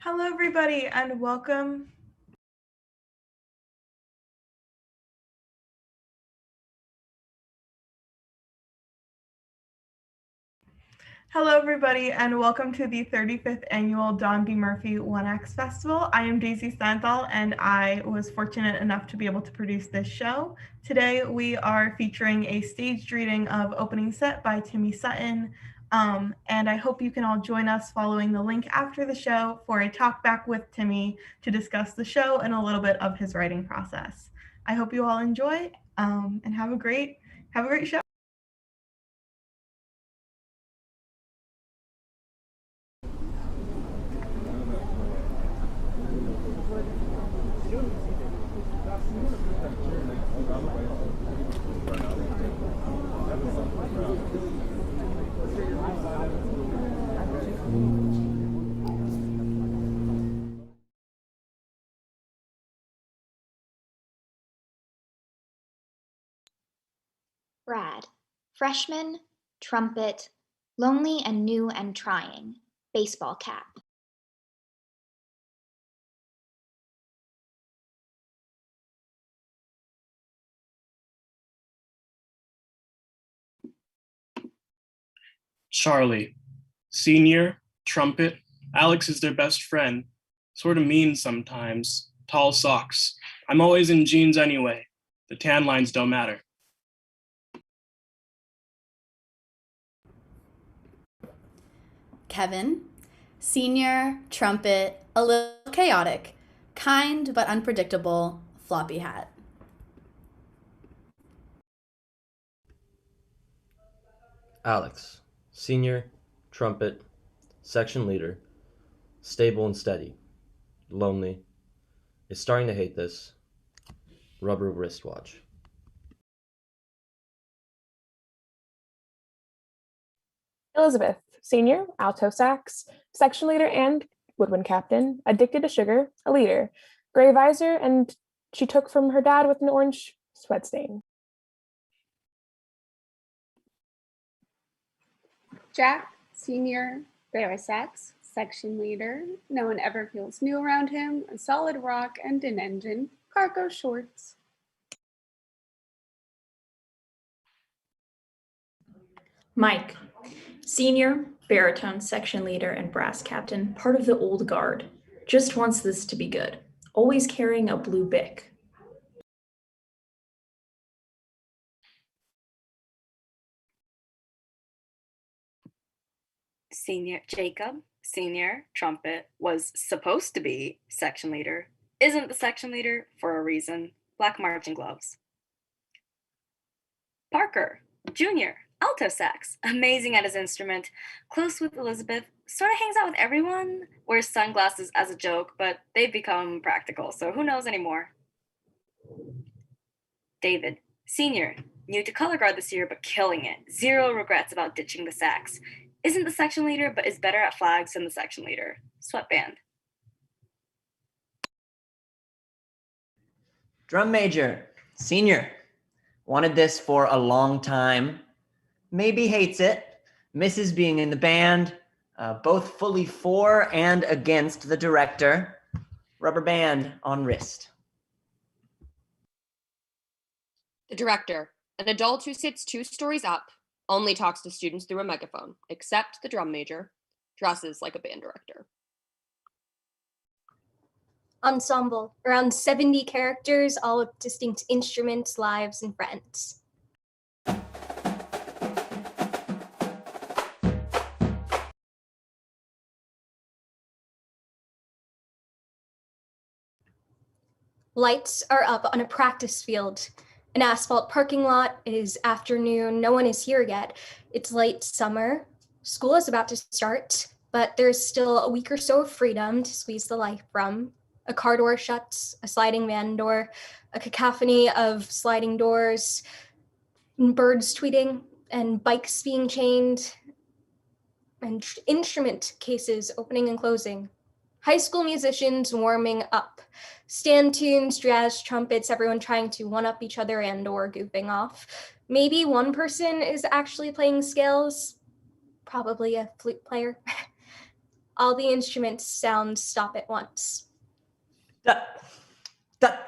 Hello, everybody, and welcome. Hello, everybody, and welcome to the 35th Annual Donn B. 1X Festival. I am Daisy Stenthal, and I was fortunate enough to be able to produce this show. Today, we are featuring a staged reading of Opening Set by Timmy Sutton, and I hope you can all join us following the link after the show for a talkback with Timmy to discuss the show and a little bit of his writing process. I hope you all enjoy and have a great show. Brad, freshman, trumpet, lonely and new and trying, baseball cap. Charlie, senior, trumpet. Alex is their best friend. Sort of mean sometimes. Tall socks. I'm always in jeans anyway. The tan lines don't matter. Kevin, senior, trumpet, a little chaotic, kind but unpredictable, floppy hat. Alex, senior, trumpet, section leader, stable and steady, lonely, is starting to hate this, rubber wristwatch. Elizabeth, senior, alto sax, section leader and woodwind captain, addicted to sugar, a leader, gray visor, and she took from her dad with an orange sweat stain. Jack, senior, barisax, section leader. No one ever feels new around him. A solid rock and an engine. Cargo shorts. Mike, senior, baritone section leader and brass captain, part of the old guard. Just wants this to be good. Always carrying a blue Bic. Senior Jacob, senior trumpet, was supposed to be section leader, isn't the section leader for a reason. Black marching gloves. Parker, junior, alto sax, amazing at his instrument, close with Elizabeth, sort of hangs out with everyone, wears sunglasses as a joke, but they've become practical, so who knows anymore. David, senior, new to color guard this year, but killing it. Zero regrets about ditching the sax. Isn't the section leader, but is better at flags than the section leader. Sweatband. Drum major, senior. Wanted this for a long time. Maybe hates it. Misses being in the band. Both fully for and against the director. Rubber band on wrist. The director, an adult who sits 2 stories up, only talks to students through a megaphone, except the drum major, dresses like a band director. Ensemble, around 70 characters, all with distinct instruments, lives, and friends. Lights are up on a practice field. An asphalt parking lot. It is afternoon. No one is here yet. It's late summer. School is about to start, but there's still a week or so of freedom to squeeze the life from. A car door shuts, a sliding van door, a cacophony of sliding doors, birds tweeting, and bikes being chained, and instrument cases opening and closing. High school musicians warming up. Stand tunes, jazz, trumpets, everyone trying to one-up each other and or goofing off. Maybe one person is actually playing scales, probably a flute player. All the instruments' sounds stop at once. Dut, dut,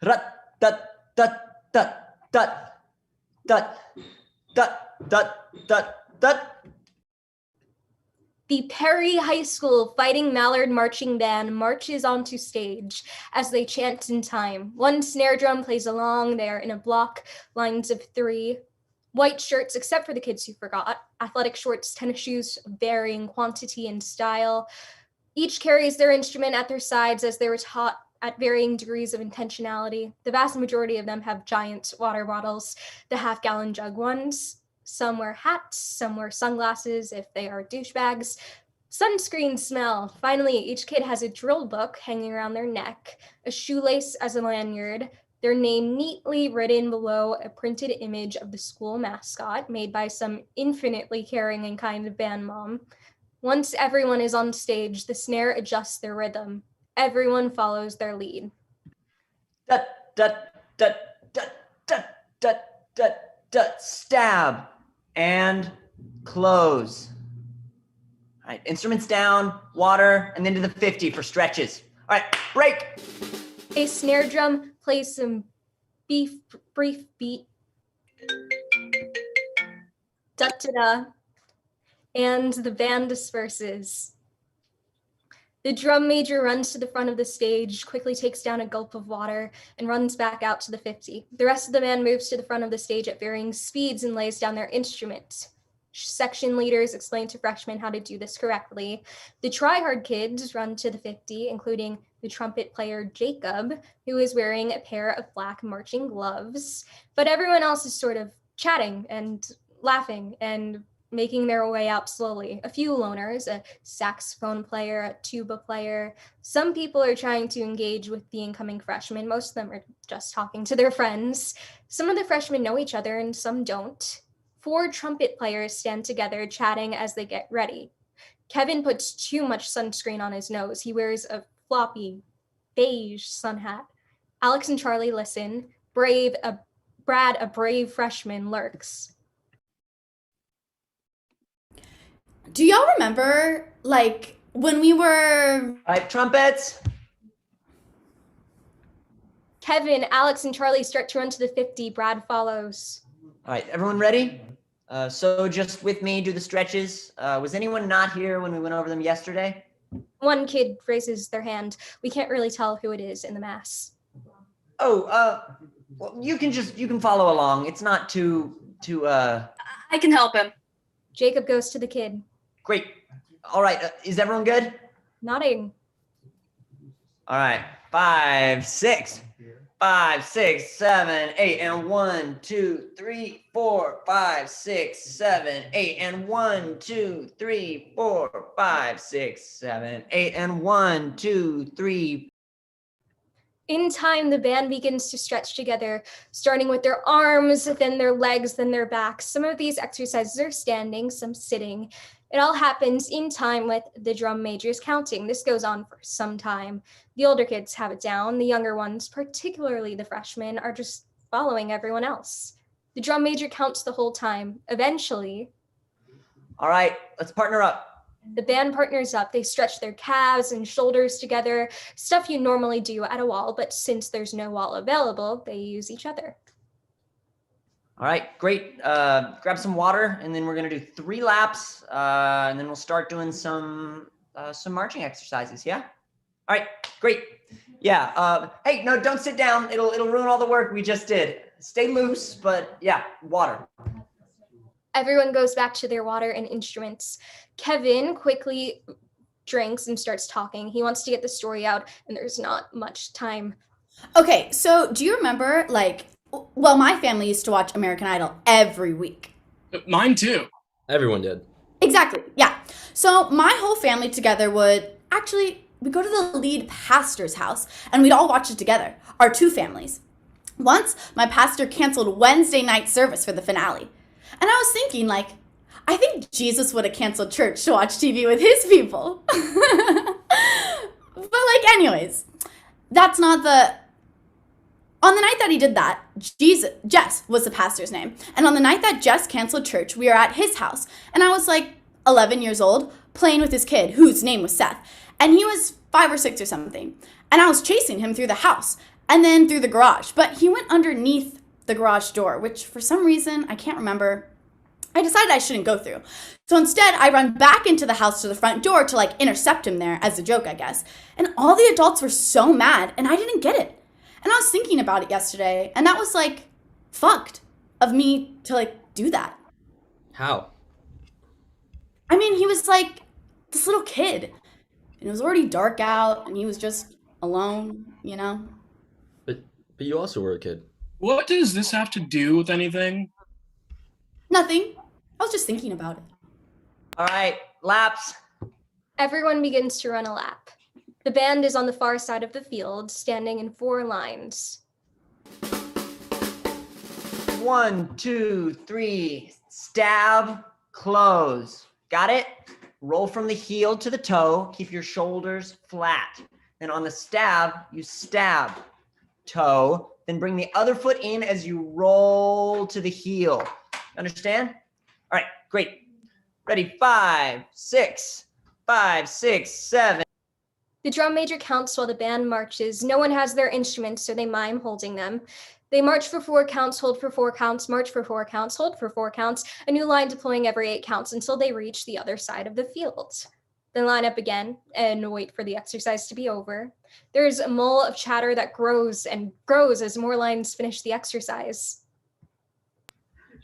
rut, dut, dut, dut, dut, dut, dut, dut, dut, dut. The Perry High School Fighting Mallard Marching Band marches onto stage as they chant in time. One snare drum plays along. They are in a block, lines of 3. White shirts, except for the kids who forgot. Athletic shorts, tennis shoes, varying quantity and style. Each carries their instrument at their sides as they were taught at varying degrees of intentionality. The vast majority of them have giant water bottles, the half-gallon jug ones. Some wear hats, some wear sunglasses if they are douchebags. Sunscreen smell. Finally, each kid has a drill book hanging around their neck, a shoelace as a lanyard, their name neatly written below a printed image of the school mascot made by some infinitely caring and kind band mom. Once everyone is on stage, the snare adjusts their rhythm. Everyone follows their lead. Dut, dut, dut, dut, dut, dut, dut, dut, stab, and close. All right, instruments down, water, and then to the 50 for stretches. All right, break. A snare drum plays some brief beat. Da-da-da. And the band disperses. The drum major runs to the front of the stage, quickly takes down a gulp of water, and runs back out to the 50. The rest of the band moves to the front of the stage at varying speeds and lays down their instruments. Section leaders explain to freshmen how to do this correctly. The try-hard kids run to the 50, including the trumpet player Jacob, who is wearing a pair of black marching gloves. But everyone else is sort of chatting and laughing and making their way out slowly. A few loners, a saxophone player, a tuba player. Some people are trying to engage with the incoming freshmen. Most of them are just talking to their friends. Some of the freshmen know each other and some don't. 4 trumpet players stand together chatting as they get ready. Kevin puts too much sunscreen on his nose. He wears a floppy, beige sun hat. Alex and Charlie listen. Brad, a brave freshman, lurks. Do y'all remember, like, when we were... All right, trumpets. Kevin, Alex, and Charlie start to run to the 50. Brad follows. All right, everyone ready? So just with me, do the stretches. Was anyone not here when we went over them yesterday? One kid raises their hand. We can't really tell who it is in the mass. Oh, well, you can follow along. It's not too. I can help him. Jacob goes to the kid. Great. All right, is everyone good? Nodding. All right, 5, 6. 5, 6, 7, 8, and 1, 2, 3, 4, 5, 6, 7, 8, and 1, 2, 3, 4, 5, 6, 7, 8, and 1, 2, 3. In time, the band begins to stretch together, starting with their arms, then their legs, then their backs. Some of these exercises are standing, some sitting. It all happens in time with the drum majors counting. This goes on for some time. The older kids have it down. The younger ones, particularly the freshmen, are just following everyone else. The drum major counts the whole time. Eventually, All right, let's partner up. the band partners up. They stretch their calves and shoulders together, stuff you normally do at a wall, but since there's no wall available, they use each other. All right, great. Grab some water, and then we're gonna do 3 laps, and then we'll start doing some marching exercises. Yeah. All right, great. Yeah. Hey, no, don't sit down. It'll ruin all the work we just did. Stay loose, but yeah, water. Everyone goes back to their water and instruments. Kevin quickly drinks and starts talking. He wants to get the story out, and there's not much time. Okay, so do you remember, like, well, my family used to watch American Idol every week. Mine too. Everyone did. Exactly, yeah. So my whole family together we'd go to the lead pastor's house and we'd all watch it together, our 2 families. Once, my pastor canceled Wednesday night service for the finale. And I was thinking, like, I think Jesus would have canceled church to watch TV with his people. But, like, anyways, that's not the... On the night that he did that, Jess was the pastor's name. And on the night that Jess canceled church, we were at his house. And I was like 11 years old, playing with his kid, whose name was Seth. And he was 5 or 6 or something. And I was chasing him through the house and then through the garage. But he went underneath the garage door, which for some reason, I can't remember, I decided I shouldn't go through. So instead, I run back into the house to the front door to like intercept him there as a joke, I guess. And all the adults were so mad and I didn't get it. And I was thinking about it yesterday and that was like fucked of me to like do that. How? I mean, he was like this little kid and it was already dark out and he was just alone, you know? But you also were a kid. What does this have to do with anything? Nothing. I was just thinking about it. All right, laps. Everyone begins to run a lap. The band is on the far side of the field, standing in 4 lines. 1, 2, 3, stab, close. Got it? Roll from the heel to the toe. Keep your shoulders flat. Then on the stab, you stab, toe. Then bring the other foot in as you roll to the heel. Understand? All right, great. Ready? 5, 6, 5, 6, 7. The drum major counts while the band marches. No one has their instruments, so they mime holding them. They march for 4 counts, hold for 4 counts, march for 4 counts, hold for 4 counts, a new line deploying every 8 counts until they reach the other side of the field. Then line up again and wait for the exercise to be over. There's a mull of chatter that grows and grows as more lines finish the exercise.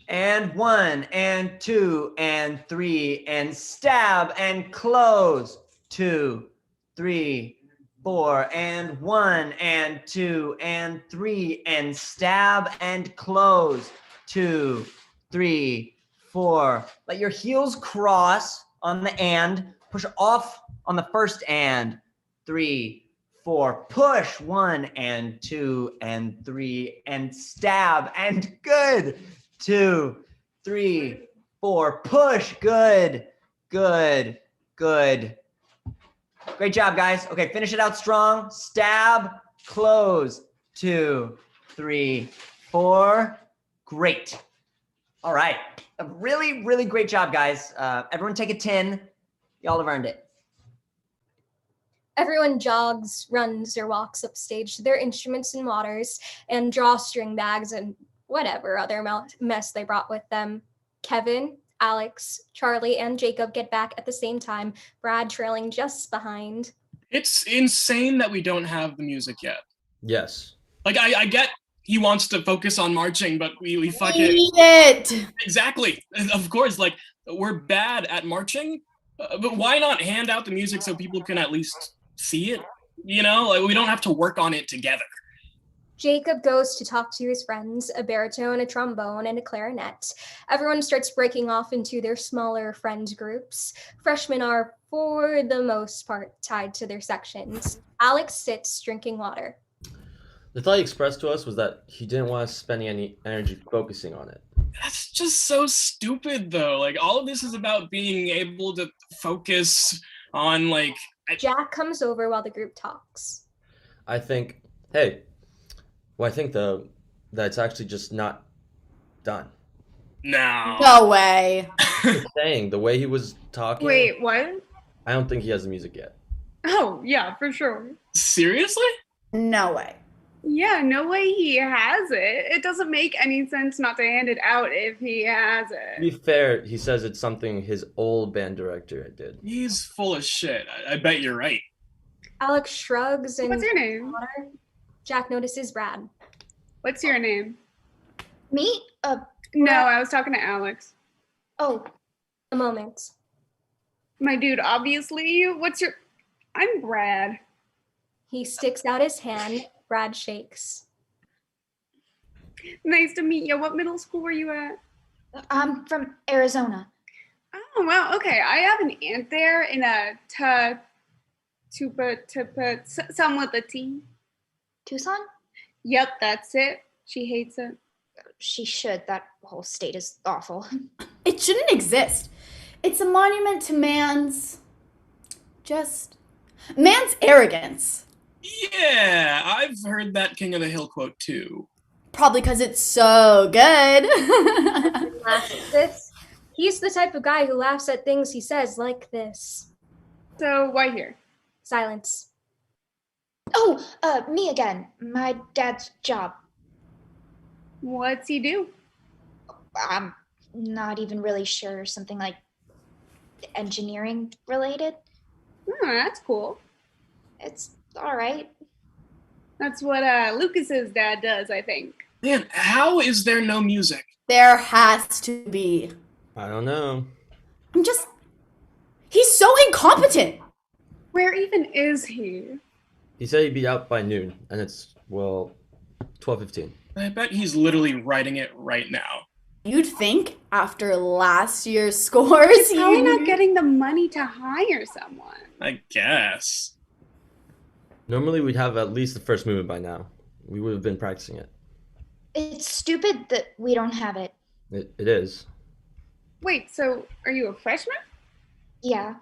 And 1, and 2, and 3, and stab, and close. 2, 3, 4, and 1, and 2, and 3, and stab, and close. 2, 3, 4. Let your heels cross on the and. Push off on the first and. 3, 4. Push 1, and 2, and 3, and stab, and good. 2, 3, 4. Push. Good. Good. Good. Great job, guys. Okay, finish it out strong. Stab, close. 2, 3, 4. Great. All right. A really, really great job, guys. Everyone take a 10. Y'all have earned it. Everyone jogs, runs, or walks upstage to their instruments and waters and drawstring bags and whatever other mess they brought with them. Kevin, Alex, Charlie, and Jacob get back at the same time, Brad trailing just behind. It's insane that we don't have the music yet. Yes. Like, I get he wants to focus on marching, but we fucking... Need it! Exactly. Of course, like, we're bad at marching, but why not hand out the music so people can at least see it? You know, like, we don't have to work on it together. Jacob goes to talk to his friends, a baritone, a trombone, and a clarinet. Everyone starts breaking off into their smaller friend groups. Freshmen are, for the most part, tied to their sections. Alex sits drinking water. The thought he expressed to us was that he didn't want us spending any energy focusing on it. That's just so stupid, though. Like, all of this is about being able to focus on, like... Jack comes over while the group talks. I think, hey... Well, I think that it's actually just not done. No. No way. I'm saying the way he was talking. Wait, what? I don't think he has the music yet. Oh, yeah, for sure. Seriously? No way. Yeah, no way he has it. It doesn't make any sense not to hand it out if he has To it. be fair, he says it's something his old band director did. He's full of shit. I bet you're right. Alex shrugs and... What's your name? Water. Jack notices Brad. What's your name? Me? No, I was talking to Alex. Oh, A moment. My dude, obviously. What's your... I'm Brad. He sticks out his hand. Brad shakes. Nice to meet you. What middle school were you at? I'm from Arizona. Oh, wow. Okay. I have an aunt there in a some with a T. Tucson? Yep, that's it. She hates it. She should. That whole state is awful. It shouldn't exist. It's a monument to man's arrogance. Yeah, I've heard that King of the Hill quote too. Probably because it's so good. This He's the type of guy who laughs at things he says like this. So why here? Silence. Oh, me again. My dad's job. What's he do? I'm not even really sure. Something like engineering related. That's cool. It's all right. That's what Lucas's dad does, I think. Man, how is there no music? There has to be. I don't know. He's so incompetent. Where even is he? He said he'd be out by noon, and it's, well, 12:15. I bet he's literally writing it right now. You'd think after last year's scores, He's probably not getting the money to hire someone. I guess. Normally we'd have at least the first movement by now. We would have been practicing it. It's stupid that we don't have it. It is. Wait, so are you a freshman? Yeah.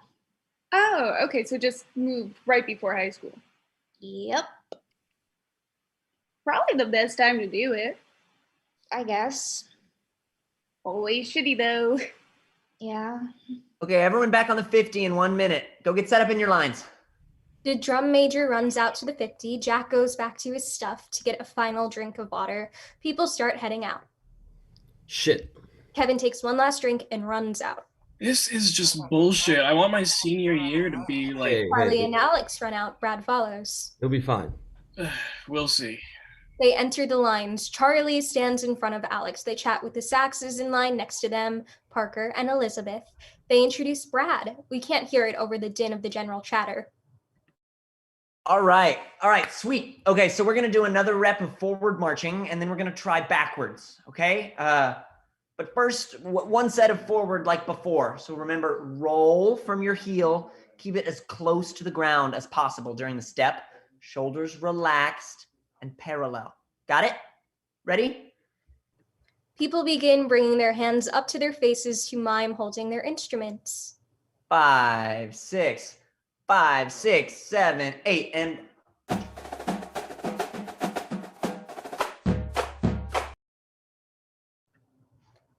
Oh, okay, so just moved right before high school. Yep. Probably the best time to do it. I guess. Always shitty though. Yeah. Okay, everyone back on the 50 in 1 minute. Go get set up in your lines. The drum major runs out to the 50. Jack goes back to his stuff to get a final drink of water. People start heading out. Shit. Kevin takes one last drink and runs out. This is just bullshit. I want my senior year to be like... Charlie and Alex run out. Brad follows. He'll be fine. We'll see. They enter the lines. Charlie stands in front of Alex. They chat with the Saxes in line next to them, Parker and Elizabeth. They introduce Brad. We can't hear it over the din of the general chatter. All right, sweet. Okay, so we're gonna do another rep of forward marching, and then we're gonna try backwards, okay? But first, one set of forward like before. So remember, roll from your heel, keep it as close to the ground as possible during the step, shoulders relaxed and parallel. Got it? Ready? People begin bringing their hands up to their faces to mime holding their instruments. 5, 6, 5, 6, 7, 8, and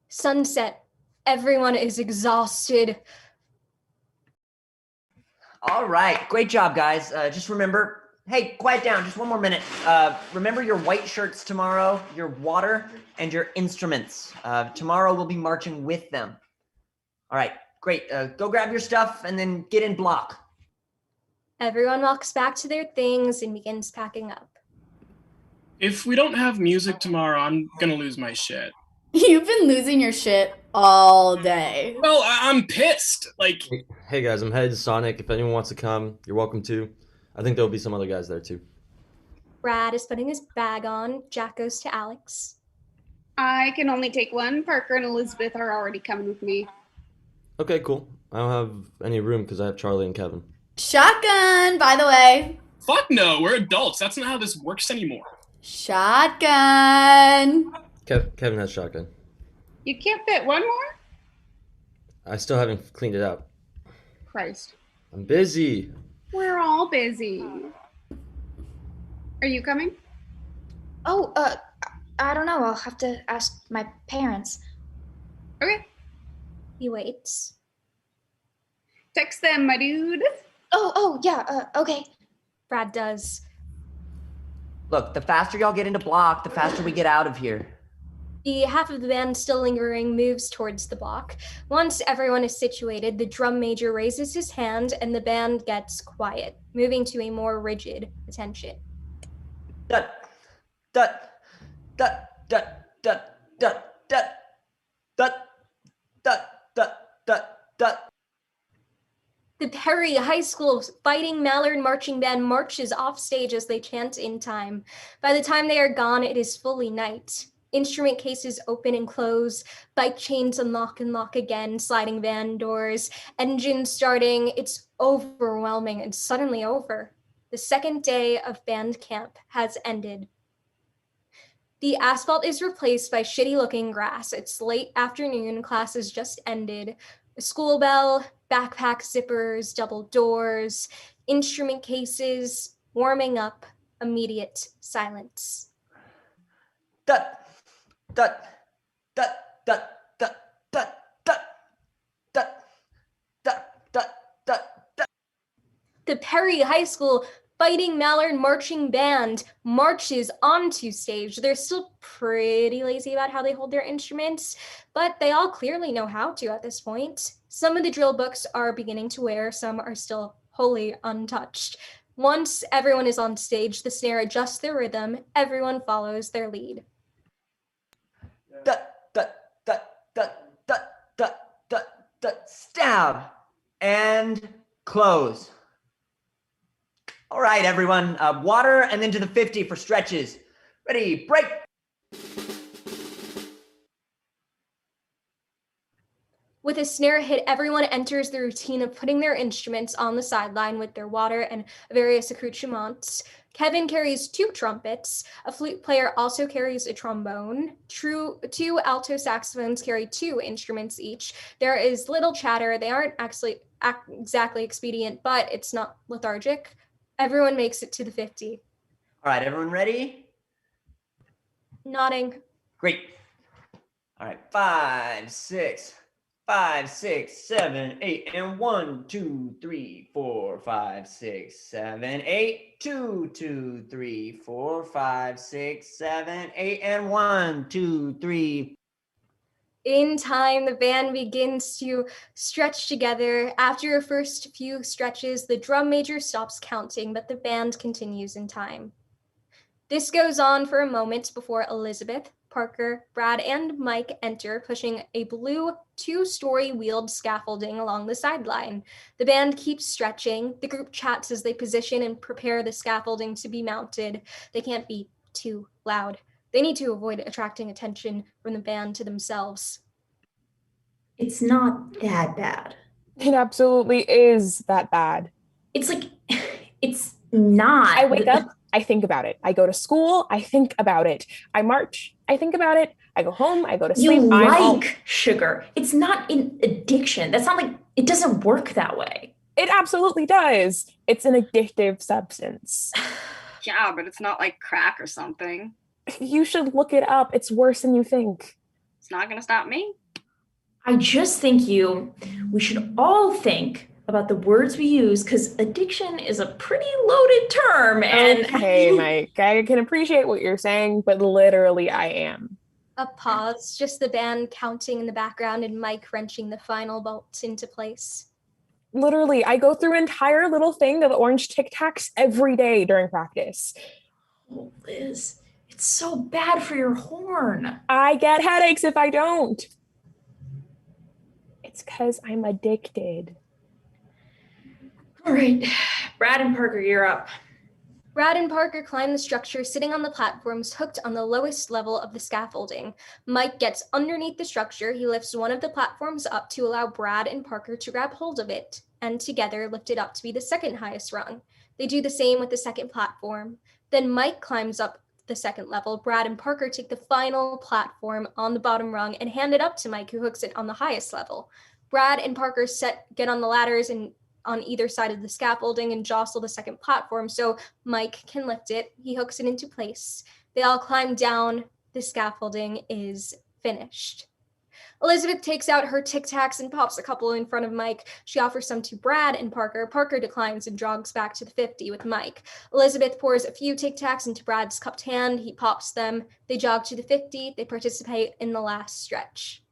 Sunset. Everyone is exhausted. all right. Great job, guys. Just remember, hey, quiet down. Just 1 more minute. Remember your white shirts tomorrow, your water, and your instruments. Tomorrow we'll be marching with them. All right, great. Go grab your stuff and then get in block. Everyone walks back to their things and begins packing up. If we don't have music tomorrow, I'm gonna lose my shit. You've been losing your shit all day. Well, I'm pissed. Like, Hey guys, I'm headed to Sonic. If anyone wants to come, you're welcome to. I think there'll be some other guys there too. Brad is putting his bag on. Jack goes to Alex. I can only take one. Parker and Elizabeth are already coming with me. Okay, cool. I don't have any room because I have Charlie and Kevin. Shotgun, by the way. fuck no, we're adults. That's not how this works anymore. Shotgun. Kevin has shotgun. You can't fit one more? I still haven't cleaned it up. Christ. I'm busy. We're all busy. Are you coming? Oh, I don't know. I'll have to ask my parents. Okay. He waits. Text them, my dude. Oh, yeah, okay. Brad does. Look, the faster y'all get into block, the faster we get out of here. The half of the band still lingering moves towards the block. Once everyone is situated, the drum major raises his hand and the band gets quiet, moving to a more rigid attention. Dut, dut, dut, dut, dut, dut, dut, dut, dut, dut, dut, dut. The Perry High School Fighting Mallard Marching Band marches off stage as they chant in time. By the time they are gone, it is fully night. Instrument cases open and close, bike chains unlock and lock again, sliding van doors, engines starting. It's overwhelming and suddenly over. The second day of band camp has ended. The asphalt is replaced by shitty-looking grass. It's late afternoon, class has just ended. A school bell, backpack zippers, double doors, instrument cases, warming up, immediate silence. Dut, dut, dut, dut, dut, dut, dut, da, da. The Perry High School Fighting Mallard Marching Band marches onto stage. They're still pretty lazy about how they hold their instruments, but they all clearly know how to at this point. Some of the drill books are beginning to wear, some are still wholly untouched. Once everyone is on stage, the snare adjusts their rhythm, everyone follows their lead. Da, da, da, da, da, da, da, da, stab, and close. All right, everyone, water and then to the 50 for stretches. Ready, break. With a snare hit, everyone enters the routine of putting their instruments on the sideline with their water and various accoutrements. Kevin carries 2 trumpets. A flute player also carries a trombone. 2 alto saxophones carry 2 instruments each. There is little chatter. They aren't actually exactly expedient, but it's not lethargic. Everyone makes it to the 50. All right, everyone ready? Nodding. Great. All right, 5, 6, 5, 6, 7, 8, and 1, 2, 3, 4, 5, 6, 7, 8, 2, 2, 3, 4, 5, 6, 7, 8, and 1, 2, 3. In time, the band begins to stretch together. After a first few stretches, the drum major stops counting, but the band continues in time. This goes on for a moment before Elizabeth, Parker, Brad, and Mike enter, pushing a blue 2-story wheeled scaffolding along the sideline. The band keeps stretching. The group chats as they position and prepare the scaffolding to be mounted. They can't be too loud. They need to avoid attracting attention from the band to themselves. It's not that bad. It absolutely is that bad. It's like, it's not. I wake up, I think about it. I go to school, I think about it. I march, I think about it. I go home, I go to sleep. You like sugar. It's not an addiction. That's not like, it doesn't work that way. It absolutely does. It's an addictive substance. Yeah, but it's not like crack or something. You should look it up. It's worse than you think. It's not gonna stop me. I just think we should all think about the words we use, because addiction is a pretty loaded term. And okay, Mike, I can appreciate what you're saying, but literally I am. A pause, just the band counting in the background and Mike wrenching the final bolts into place. Literally, I go through an entire little thing of orange Tic Tacs every day during practice. Oh, Liz, it's so bad for your horn. I get headaches if I don't. It's because I'm addicted. All right, Brad and Parker, you're up. Brad and Parker climb the structure, sitting on the platforms hooked on the lowest level of the scaffolding. Mike gets underneath the structure. He lifts one of the platforms up to allow Brad and Parker to grab hold of it, and together lift it up to be the second highest rung. They do the same with the second platform. Then Mike climbs up the second level. Brad and Parker take the final platform on the bottom rung and hand it up to Mike, who hooks it on the highest level. Brad and Parker get on the ladders and on either side of the scaffolding and jostle the second platform so Mike can lift it. He hooks it into place. They all climb down. The scaffolding is finished. Elizabeth takes out her Tic Tacs and pops a couple in front of Mike. She offers some to Brad and Parker. Parker declines and jogs back to the 50 with Mike. Elizabeth pours a few Tic Tacs into Brad's cupped hand. He pops them. They jog to the 50. They participate in the last stretch.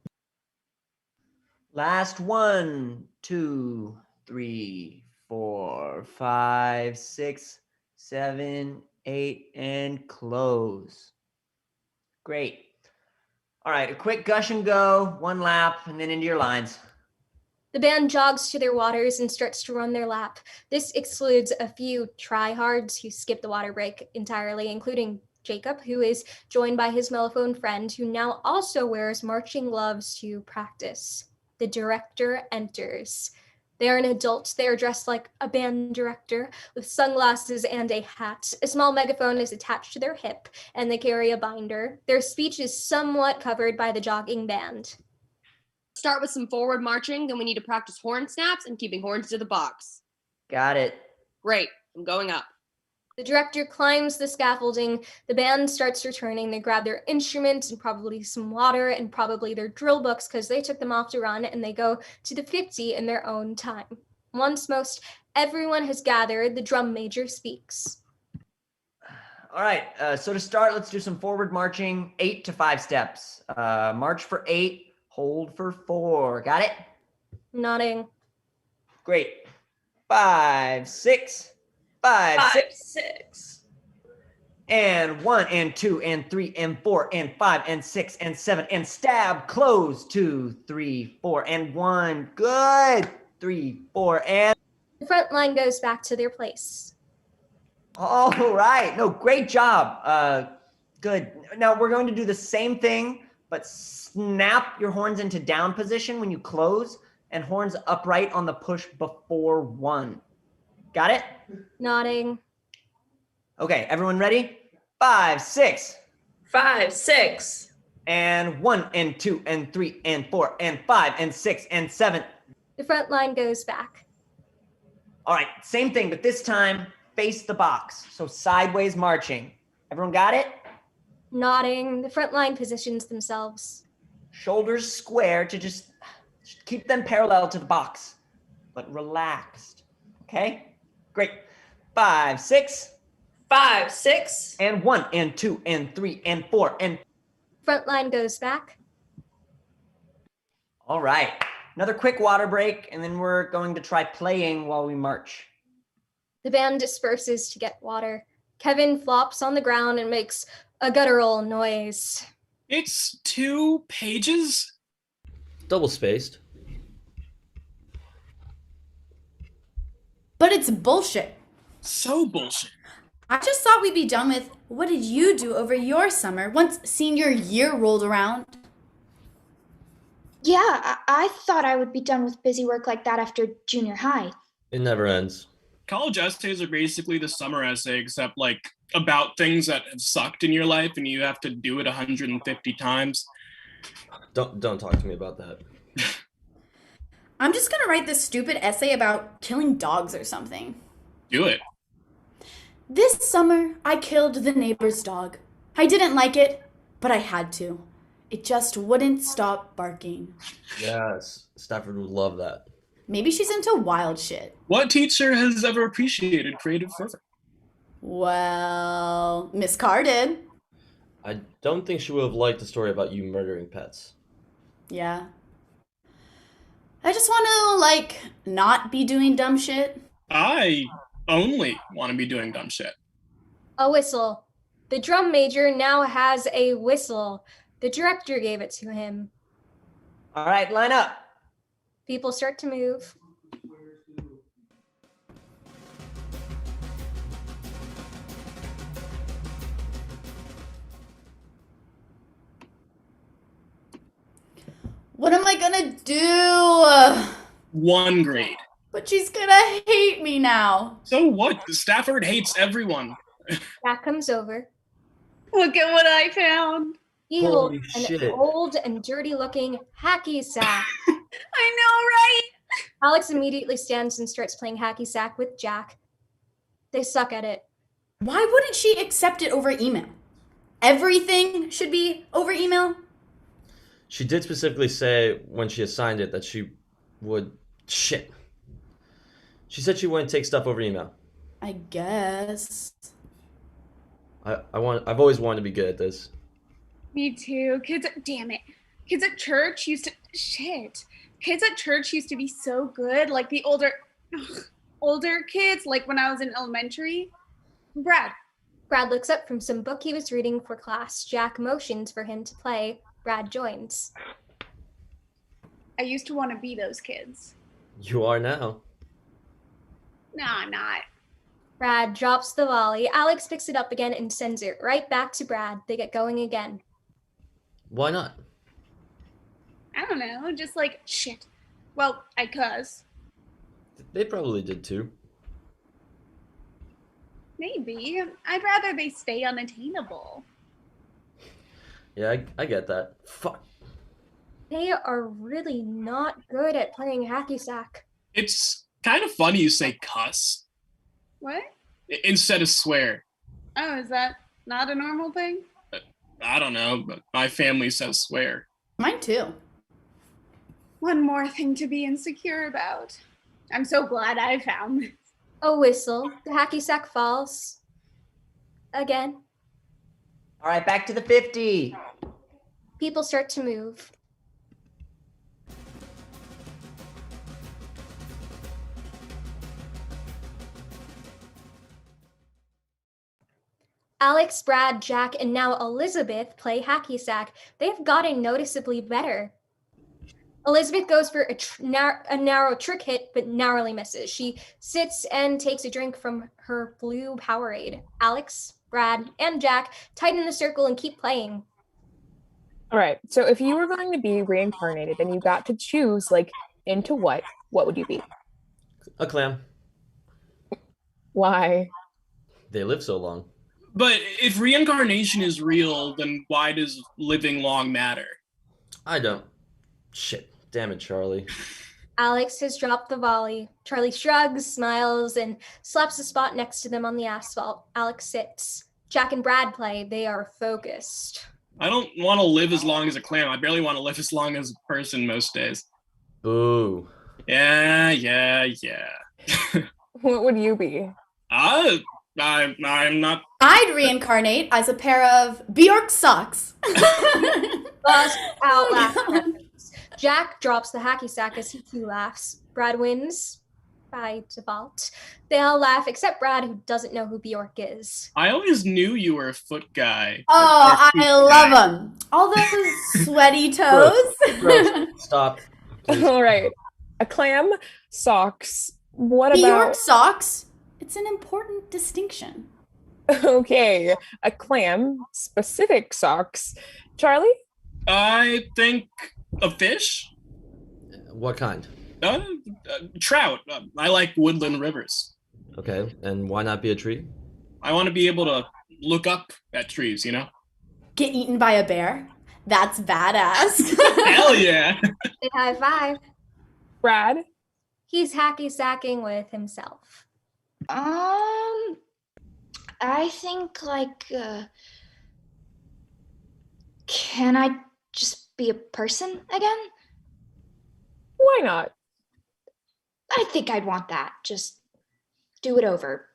Last 1, 2, 3, 4, 5, 6, 7, 8, and close. Great. All right, a quick gush and go, 1 lap, and then into your lines. The band jogs to their waters and starts to run their lap. This excludes a few tryhards who skip the water break entirely, including Jacob, who is joined by his mellophone friend, who now also wears marching gloves to practice. The director enters. They are an adult. They are dressed like a band director with sunglasses and a hat. A small megaphone is attached to their hip, and they carry a binder. Their speech is somewhat covered by the jogging band. Start with some forward marching, then we need to practice horn snaps and keeping horns to the box. Got it. Great, I'm going up. The director climbs the scaffolding. The band starts returning. They grab their instruments and probably some water and probably their drill books because they took them off to run, and they go to the 50 in their own time. Once most everyone has gathered, the drum major speaks. All right, so to start, let's do some forward marching, 8 to 5 steps. March for 8, hold for 4. Got it? Nodding. Great. 5, 6, 5, 6. And 1 and 2 and 3 and 4 and 5 and 6 and 7 and stab, close, 2, 3, 4 and 1. Good. 3, 4 and... The front line goes back to their place. All right. No, great job. Good. Now we're going to do the same thing, but snap your horns into down position when you close and horns upright on the push before 1. Got it? Nodding. Okay, everyone ready? 5, 6. 5, 6. And 1 and 2 and 3 and 4 and 5 and 6 and 7. The front line goes back. All right, same thing, but this time face the box. So sideways marching. Everyone got it? Nodding. The front line positions themselves. Shoulders square to just keep them parallel to the box, but relaxed. Okay? Great. 5, 6. 5, 6. And 1 and 2 and 3 and 4 and... Front line goes back. All right. Another quick water break, and then we're going to try playing while we march. The band disperses to get water. Kevin flops on the ground and makes a guttural noise. It's 2 pages? Double spaced. But it's bullshit. So bullshit. I just thought we'd be done with what did you do over your summer once senior year rolled around. Yeah, I thought I would be done with busy work like that after junior high. It never ends. College essays are basically the summer essay, except like about things that have sucked in your life and you have to do it 150 times. Don't talk to me about that. I'm just gonna write this stupid essay about killing dogs or something. Do it. This summer, I killed the neighbor's dog. I didn't like it, but I had to. It just wouldn't stop barking. Yes, Stafford would love that. Maybe she's into wild shit. What teacher has ever appreciated creative fervor? Well, Miss Carr did. I don't think she would have liked the story about you murdering pets. Yeah. I just want to, not be doing dumb shit. I only want to be doing dumb shit. A whistle. The drum major now has a whistle. The director gave it to him. All right, line up. People start to move. What am I gonna do? 1 grade. But she's gonna hate me now. So what? Stafford hates everyone. Jack comes over. Look at what I found. He Holy holds an shit. old and dirty-looking hacky sack. I know, right? Alex immediately stands and starts playing hacky sack with Jack. They suck at it. Why wouldn't she accept it over email? Everything should be over email? She did specifically say when she assigned it that she would... Shit. She said she wouldn't take stuff over email. I guess. I've always wanted to be good at this. Me too. Damn it. Kids at church used to, Kids at church used to be so good. Like the older kids, like when I was in elementary. Brad looks up from some book he was reading for class. Jack motions for him to play. Brad joins. I used to want to be those kids. You are now. No, I'm not. Brad drops the volley. Alex picks it up again and sends it right back to Brad. They get going again. Why not? I don't know, just like shit. Well, I cuss. They probably did too. Maybe. I'd rather they stay unattainable. Yeah, I get that. Fuck. They are really not good at playing hacky sack. It's kind of funny you say cuss What? instead of swear. Oh, is that not a normal thing? I don't know, but my family says swear. Mine too. One more thing to be insecure about. I'm so glad I found this. A whistle. The hacky sack falls. Again. All right, back to the 50. People start to move. Alex, Brad, Jack, and now Elizabeth play hacky sack. They've gotten noticeably better. Elizabeth goes for a narrow trick hit, but narrowly misses. She sits and takes a drink from her blue Powerade. Alex, Brad, and Jack tighten the circle and keep playing. All right. So if you were going to be reincarnated and you got to choose, like, into what would you be? A clam. Why? They live so long. But if reincarnation is real, then why does living long matter? I don't. Shit. Damn it, Charlie. Alex has dropped the volley. Charlie shrugs, smiles, and slaps a spot next to them on the asphalt. Alex sits. Jack and Brad play. They are focused. I don't want to live as long as a clam. I barely want to live as long as a person most days. Boo. Yeah. What would you be? I'm not. I'd reincarnate as a pair of Bjork socks. Bust out laughing. Jack drops the hacky sack as he too laughs. Brad wins by default. They all laugh except Brad, who doesn't know who Bjork is. I always knew you were a foot guy. Oh, I love them. All those sweaty toes. Gross. Stop. Please. All right. A clam, socks. What Bjork about socks? It's an important distinction. Okay, a clam, specific socks. Charlie? I think a fish. What kind? Trout. I like woodland rivers. Okay, and why not be a tree? I want to be able to look up at trees, you know? Get eaten by a bear? That's badass. Hell yeah. They high five. Brad? He's hacky sacking with himself. I think, like, can I just be a person again? Why not? I think I'd want that. Just do it over.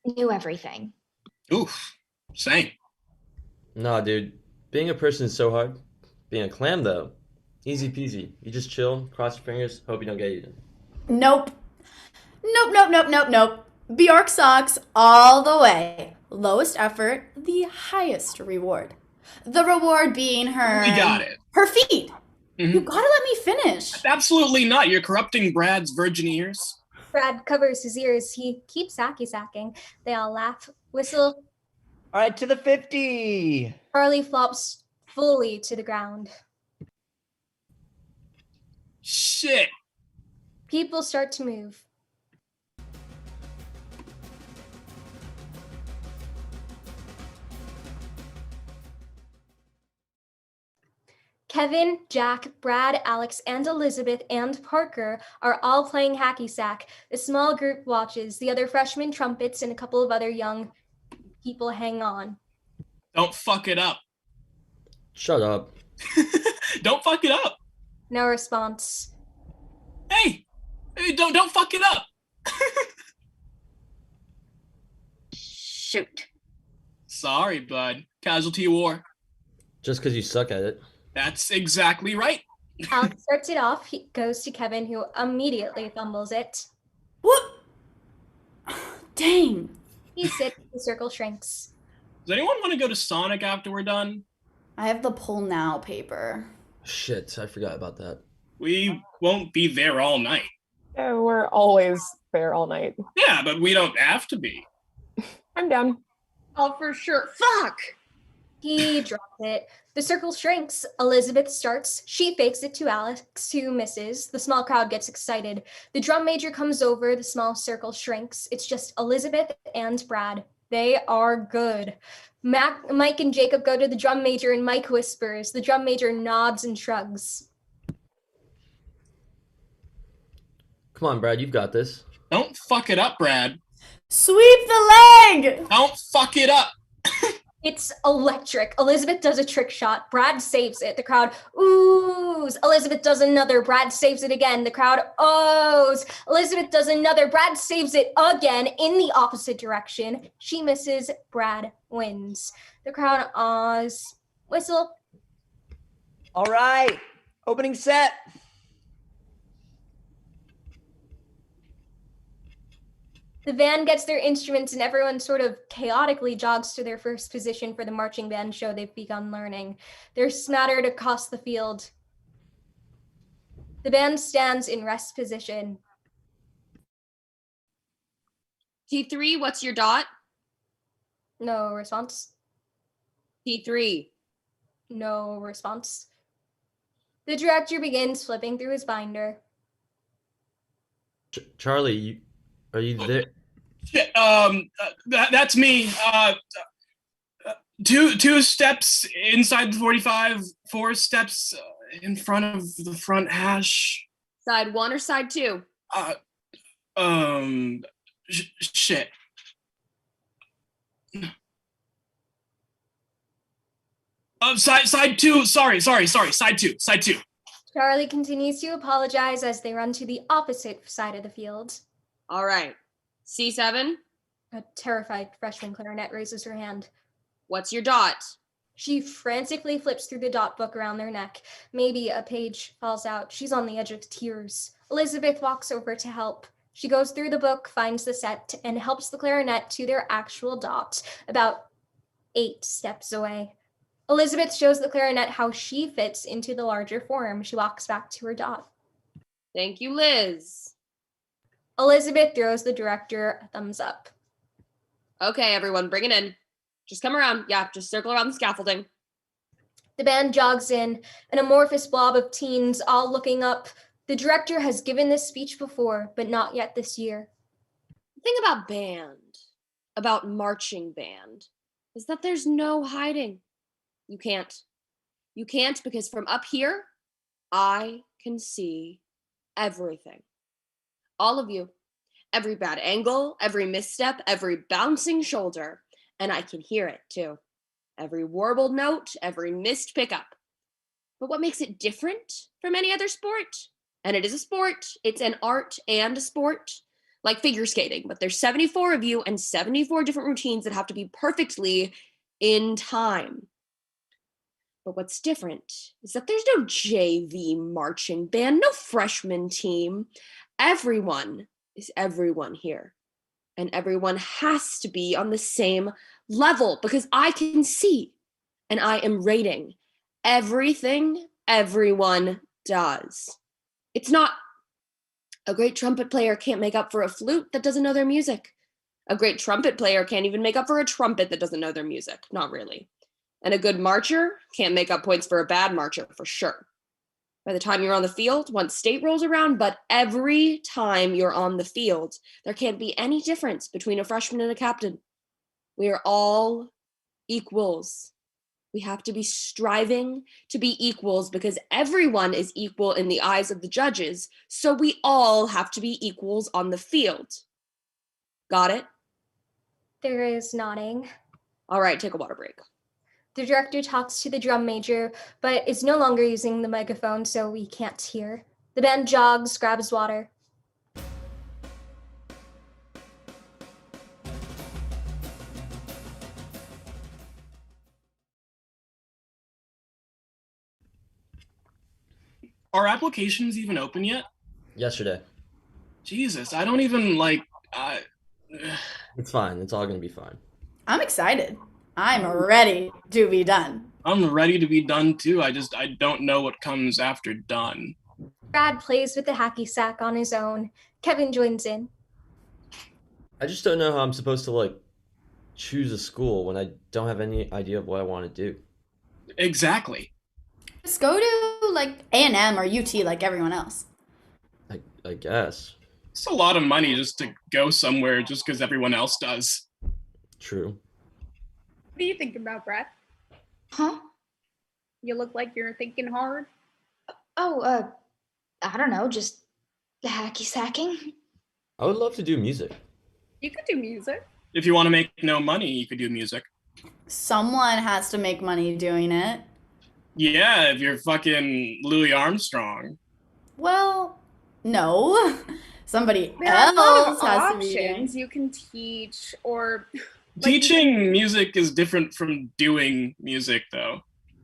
Knew everything. Oof. Same. Nah, dude. Being a person is so hard. Being a clam, though, easy peasy. You just chill, cross your fingers, hope you don't get eaten. Nope. Bjork socks all the way. Lowest effort, the highest reward. The reward being her... We got it. Her feet. Mm-hmm. You gotta let me finish. Absolutely not. You're corrupting Brad's virgin ears. Brad covers his ears. He keeps hacky sacking. They all laugh, whistle. All right, to the 50. Charlie flops fully to the ground. Shit. People start to move. Kevin, Jack, Brad, Alex, and Elizabeth and Parker are all playing hacky sack. The small group watches. The other freshmen trumpets and a couple of other young people hang on. Don't fuck it up. Shut up. Don't fuck it up. No response. Hey, don't fuck it up. Shoot. Sorry, bud. Casualty war. Just because you suck at it. That's exactly right. Alex starts it off. He goes to Kevin, who immediately fumbles it. What? Dang. He sits, the circle shrinks. Does anyone want to go to Sonic after we're done? I have the pull now paper. Shit, I forgot about that. We won't be there all night. Yeah, we're always there all night. Yeah, but we don't have to be. I'm down. Oh, for sure. Fuck! He drops it. The circle shrinks. Elizabeth starts. She fakes it to Alex, who misses. The small crowd gets excited. The drum major comes over. The small circle shrinks. It's just Elizabeth and Brad. They are good. Mike and Jacob go to the drum major and Mike whispers. The drum major nods and shrugs. Come on, Brad, you've got this. Don't fuck it up, Brad. Sweep the leg! Don't fuck it up. It's electric. Elizabeth does a trick shot. Brad saves it. The crowd oohs. Elizabeth does another. Brad saves it again. The crowd ohs. Elizabeth does another. Brad saves it again in the opposite direction. She misses. Brad wins. The crowd ahs. Whistle. All right, opening set. The band gets their instruments and everyone sort of chaotically jogs to their first position for the marching band show they've begun learning. They're smattered across the field. The band stands in rest position. T3, what's your dot? No response. T3. No response. The director begins flipping through his binder. Charlie, are you there? Shit, that's me. Two steps inside the 45, 4 steps in front of the front hash. Side 1 or side 2? Shit. Side 2. Sorry. Side 2. Charlie continues to apologize as they run to the opposite side of the field. All right. C7? A terrified freshman clarinet raises her hand. What's your dot? She frantically flips through the dot book around their neck. Maybe a page falls out. She's on the edge of tears. Elizabeth walks over to help. She goes through the book, finds the set, and helps the clarinet to their actual dot, about 8 steps away. Elizabeth shows the clarinet how she fits into the larger form. She walks back to her dot. Thank you, Liz. Elizabeth throws the director a thumbs up. Okay, everyone, bring it in. Just come around. Yeah, just circle around the scaffolding. The band jogs in, an amorphous blob of teens all looking up. The director has given this speech before, but not yet this year. The thing about band, about marching band, is that there's no hiding. You can't. You can't because from up here, I can see everything. All of you. Every bad angle, every misstep, every bouncing shoulder. And I can hear it too. Every warbled note, every missed pickup. But what makes it different from any other sport? And it is a sport. It's an art and a sport. Like figure skating, but there's 74 of you and 74 different routines that have to be perfectly in time. But what's different is that there's no JV marching band, no freshman team. Everyone is everyone here. And everyone has to be on the same level because I can see and I am rating everything everyone does. It's not a great trumpet player can't make up for a flute that doesn't know their music. A great trumpet player can't even make up for a trumpet that doesn't know their music. Not really. And a good marcher can't make up points for a bad marcher, for sure. By the time you're on the field, once state rolls around, but every time you're on the field, there can't be any difference between a freshman and a captain. We are all equals. We have to be striving to be equals because everyone is equal in the eyes of the judges, so we all have to be equals on the field. Got it? There is nodding. All right, take a water break. The director talks to the drum major, but is no longer using the megaphone, so we can't hear. The band jogs, grabs water. Are applications even open yet? Yesterday. Jesus, I don't even It's fine. It's all going to be fine. I'm excited. I'm ready to be done. I'm ready to be done too. I don't know what comes after done. Brad plays with the hacky sack on his own. Kevin joins in. I just don't know how I'm supposed to choose a school when I don't have any idea of what I want to do. Exactly. Just go to A&M or UT like everyone else. I guess. It's a lot of money just to go somewhere just because everyone else does. True. What are you thinking about, Brad? Huh? You look like you're thinking hard. Oh, I don't know, just the hacky sacking. I would love to do music. You could do music. If you want to make no money, you could do music. Someone has to make money doing it. Yeah, if you're fucking Louis Armstrong. Well, no. Somebody There are a lot of else has to be doing. options you can teach or Teaching music is different from doing music, though.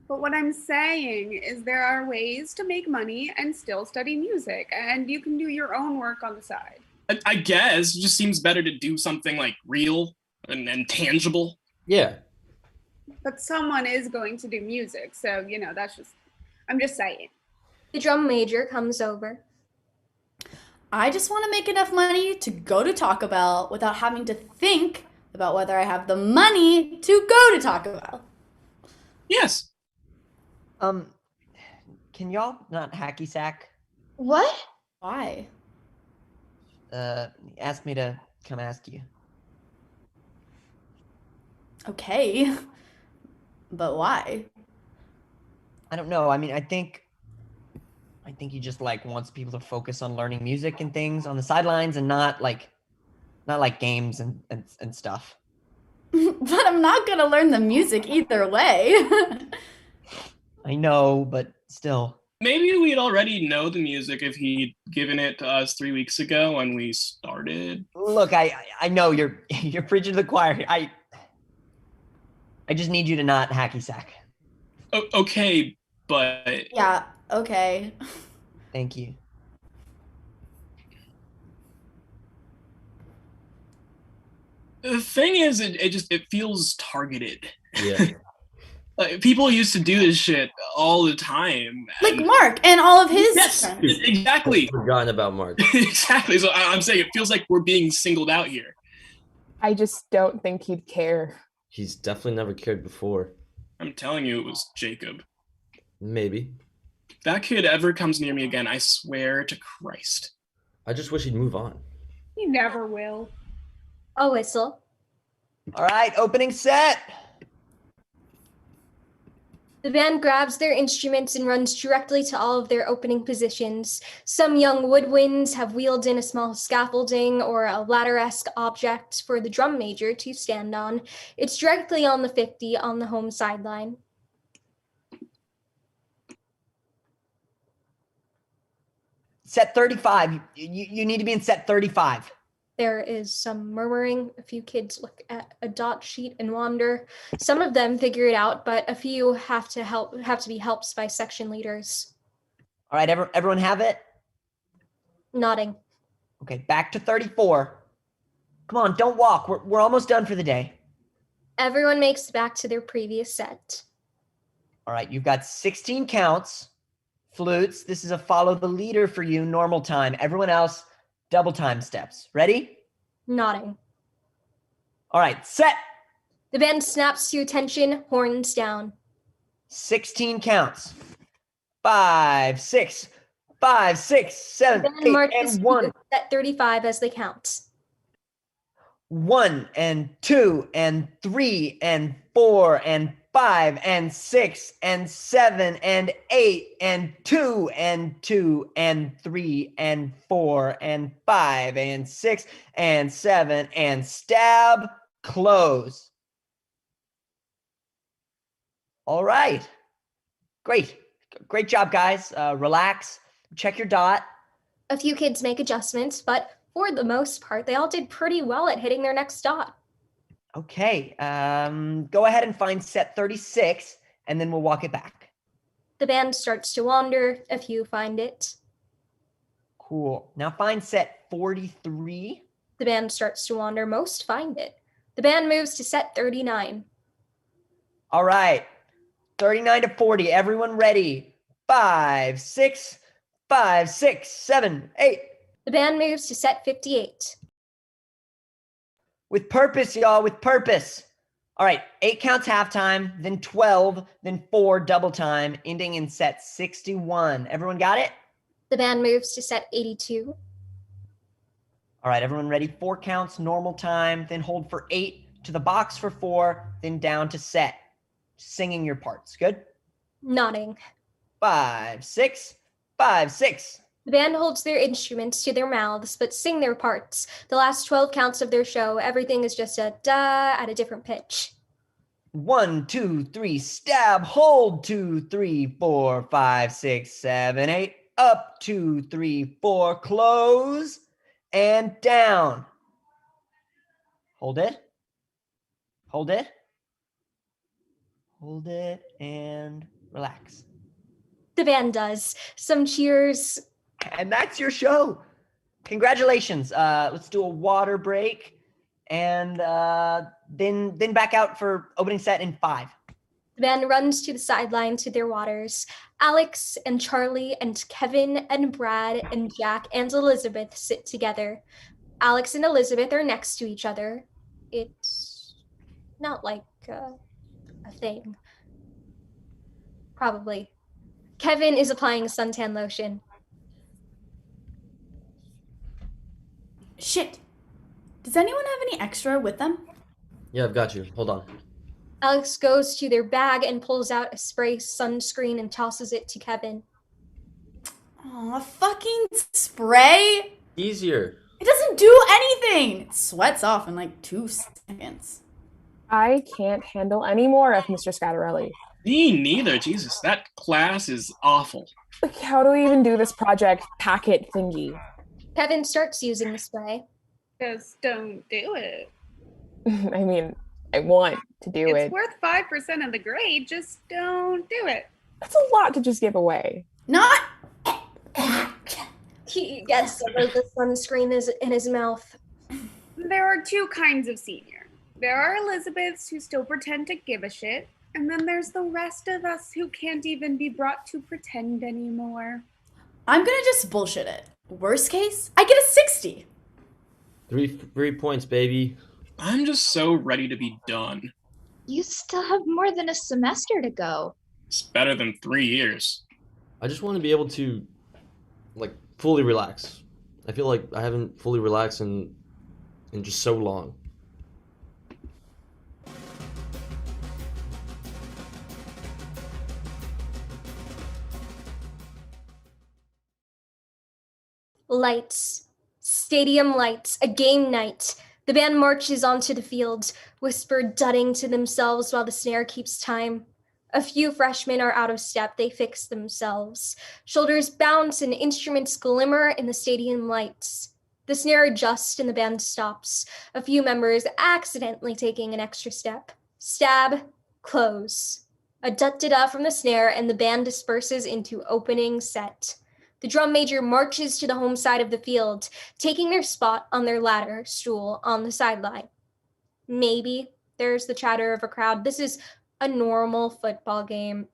But what I'm saying is there are ways to make money and still study music, and you can do your own work on the side. I guess it just seems better to do something like real and tangible. Yeah. But someone is going to do music, so I'm just saying. The drum major comes over. I just want to make enough money to go to Taco Bell without having to think about whether I have the money to go to Taco Bell. Yes. Can y'all not hacky sack? What? Why? Asked me to come ask you. Okay. But why? I don't know. I mean, I think he just wants people to focus on learning music and things on the sidelines and not like games and stuff. But I'm not gonna learn the music either way. I know, but still. Maybe we'd already know the music if he'd given it to us 3 weeks ago when we started. Look, I know you're preaching to the choir here. I just need you to not hacky sack. Okay, but Yeah, okay. Thank you. the thing is, it feels targeted. Yeah. People used to do this shit all the time. Like Mark and all of his Yes, friends. exactly. I've forgotten about Mark. Exactly. So I'm saying it feels like we're being singled out here. I just don't think he'd care. He's definitely never cared before. I'm telling you, it was Jacob. Maybe. If that kid ever comes near me again, I swear to Christ. I just wish he'd move on. He never will. A whistle. All right, opening set. The band grabs their instruments and runs directly to all of their opening positions. Some young woodwinds have wheeled in a small scaffolding or a ladder-esque object for the drum major to stand on. It's directly on the 50 on the home sideline. Set 35. You need to be in set 35. There is some murmuring. A few kids look at a dot sheet and wander. Some of them figure it out, but a few have to be helped by section leaders. All right, everyone have it? Nodding. Okay, back to 34. Come on, don't walk. We're almost done for the day. Everyone makes it back to their previous set. All right, you've got 16 counts. Flutes, this is a follow the leader for you, normal time. Everyone else, double time steps. Ready? Nodding. All right, set. The band snaps to attention, horns down. 16 counts. 5, 6, 5, 6, 7, The band 8, marches and 1. at 35 as they count. 1 and 2 and 3 and 4 and 5 and 6 and 7 and 8 and 2 and 2 and 3 and 4 and 5 and 6 and 7 and stab, close. All right. Great job, guys. Relax. Check your dot. A few kids make adjustments, but for the most part, they all did pretty well at hitting their next dot. Okay. Go ahead and find set 36, and then we'll walk it back. The band starts to wander. A few find it. Cool. Now find set 43. The band starts to wander. Most find it. The band moves to set 39. All right. 39 to 40. Everyone ready? 5, 6, 5, 6, 7, 8. The band moves to set 58. With purpose, y'all, with purpose. All right, 8 counts halftime, then 12, then 4 double time, ending in set 61. Everyone got it? The band moves to set 82. All right, everyone ready? 4 counts, normal time, then hold for 8, to the box for 4, then down to set. Singing your parts. Good? Nodding. 5, 6, 5, 6. The band holds their instruments to their mouths, but sing their parts. The last 12 counts of their show, everything is just a da at a different pitch. 1, 2, 3, stab, hold, 2, 3, 4, 5, 6, 7, 8, up, 2, 3, 4, close, and down. Hold it. Hold it. Hold it and relax. The band does. Some cheers. And that's your show. Congratulations. Let's do a water break and then back out for opening set in 5. The band runs to the sideline to their waters. Alex and Charlie and Kevin and Brad and Jack and Elizabeth sit together. Alex and Elizabeth are next to each other. It's not like a thing. Probably. Kevin is applying suntan lotion. Shit. Does anyone have any extra with them? Yeah, I've got you. Hold on. Alex goes to their bag and pulls out a spray sunscreen and tosses it to Kevin. Aw, fucking spray? Easier. It doesn't do anything. It sweats off in like 2 seconds. I can't handle any more of Mr. Scatterelli. Me neither. Jesus, that class is awful. Like, how do we even do this project packet thingy? Kevin starts using the spray. Just don't do it. I mean, I want to do it. It's worth 5% of the grade. Just don't do it. That's a lot to just give away. Not. He gets some of the sunscreen in his mouth. There are 2 kinds of senior. There are Elizabeths who still pretend to give a shit, and then there's the rest of us who can't even be brought to pretend anymore. I'm gonna just bullshit it. Worst case, I get a 60. 3 points, baby. I'm just so ready to be done. You still have more than a semester to go. It's better than 3 years. I just want to be able to, like, fully relax. I feel like I haven't fully relaxed in just so long. Lights. Stadium lights. A game night. The band marches onto the field, whisper dudding to themselves while the snare keeps time. A few freshmen are out of step. They fix themselves. Shoulders bounce and instruments glimmer in the stadium lights. The snare adjusts and the band stops. A few members accidentally taking an extra step. Stab, close. A dut-da-da from the snare and the band disperses into opening set. The drum major marches to the home side of the field, taking their spot on their ladder stool on the sideline. Maybe there's the chatter of a crowd. This is a normal football game.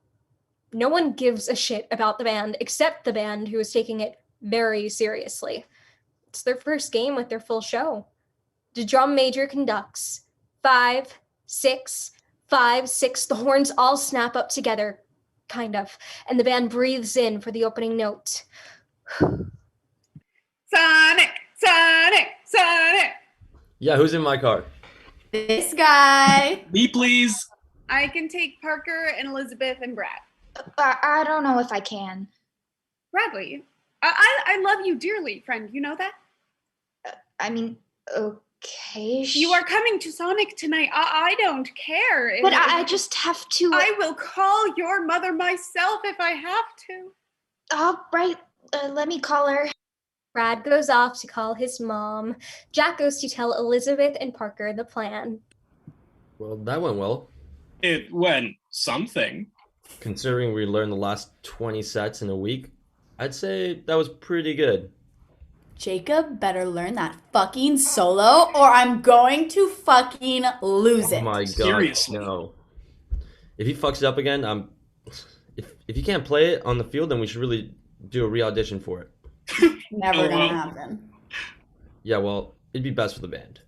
No one gives a shit about the band except the band, who is taking it very seriously. It's their first game with their full show. The drum major conducts. 5, 6, 5, 6. The horns all snap up together, kind of, and the band breathes in for the opening note. Sonic, Sonic, Sonic. Yeah, who's in my car? This guy. Me, please. I can take Parker and Elizabeth and Brad. I don't know if I can. Bradley, I love you dearly, friend. You know that? I mean, okay. You are coming to Sonic tonight. I don't care. But I just have to. I will call your mother myself if I have to. All right, let me call her. Brad goes off to call his mom. Jack goes to tell Elizabeth and Parker the plan. Well, that went well. It went something. Considering we learned the last 20 sets in a week, I'd say that was pretty good. Jacob better learn that fucking solo or I'm going to fucking lose it. Oh my god, Seriously. no. If he fucks it up again, if you can't play it on the field, then we should really do a re-audition for it. Never gonna happen. Yeah, well, it'd be best for the band.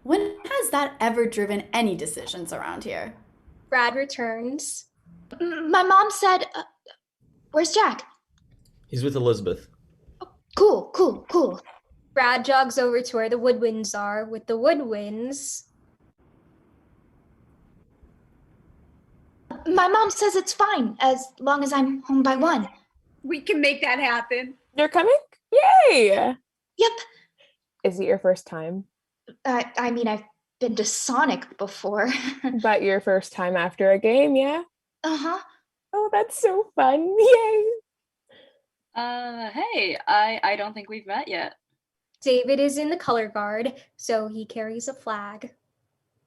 When has that ever driven any decisions around here? Brad returns. My mom said, where's Jack? He's with Elizabeth. Cool. Brad jogs over to where the woodwinds are with the woodwinds. My mom says it's fine as long as I'm home by 1. We can make that happen. You're coming? Yay! Yep. Is it your first time? I mean, I've been to Sonic before. But your first time after a game, yeah? Uh-huh. Oh, that's so fun. Yay! Hey, I don't think we've met yet. David is in the color guard, so he carries a flag.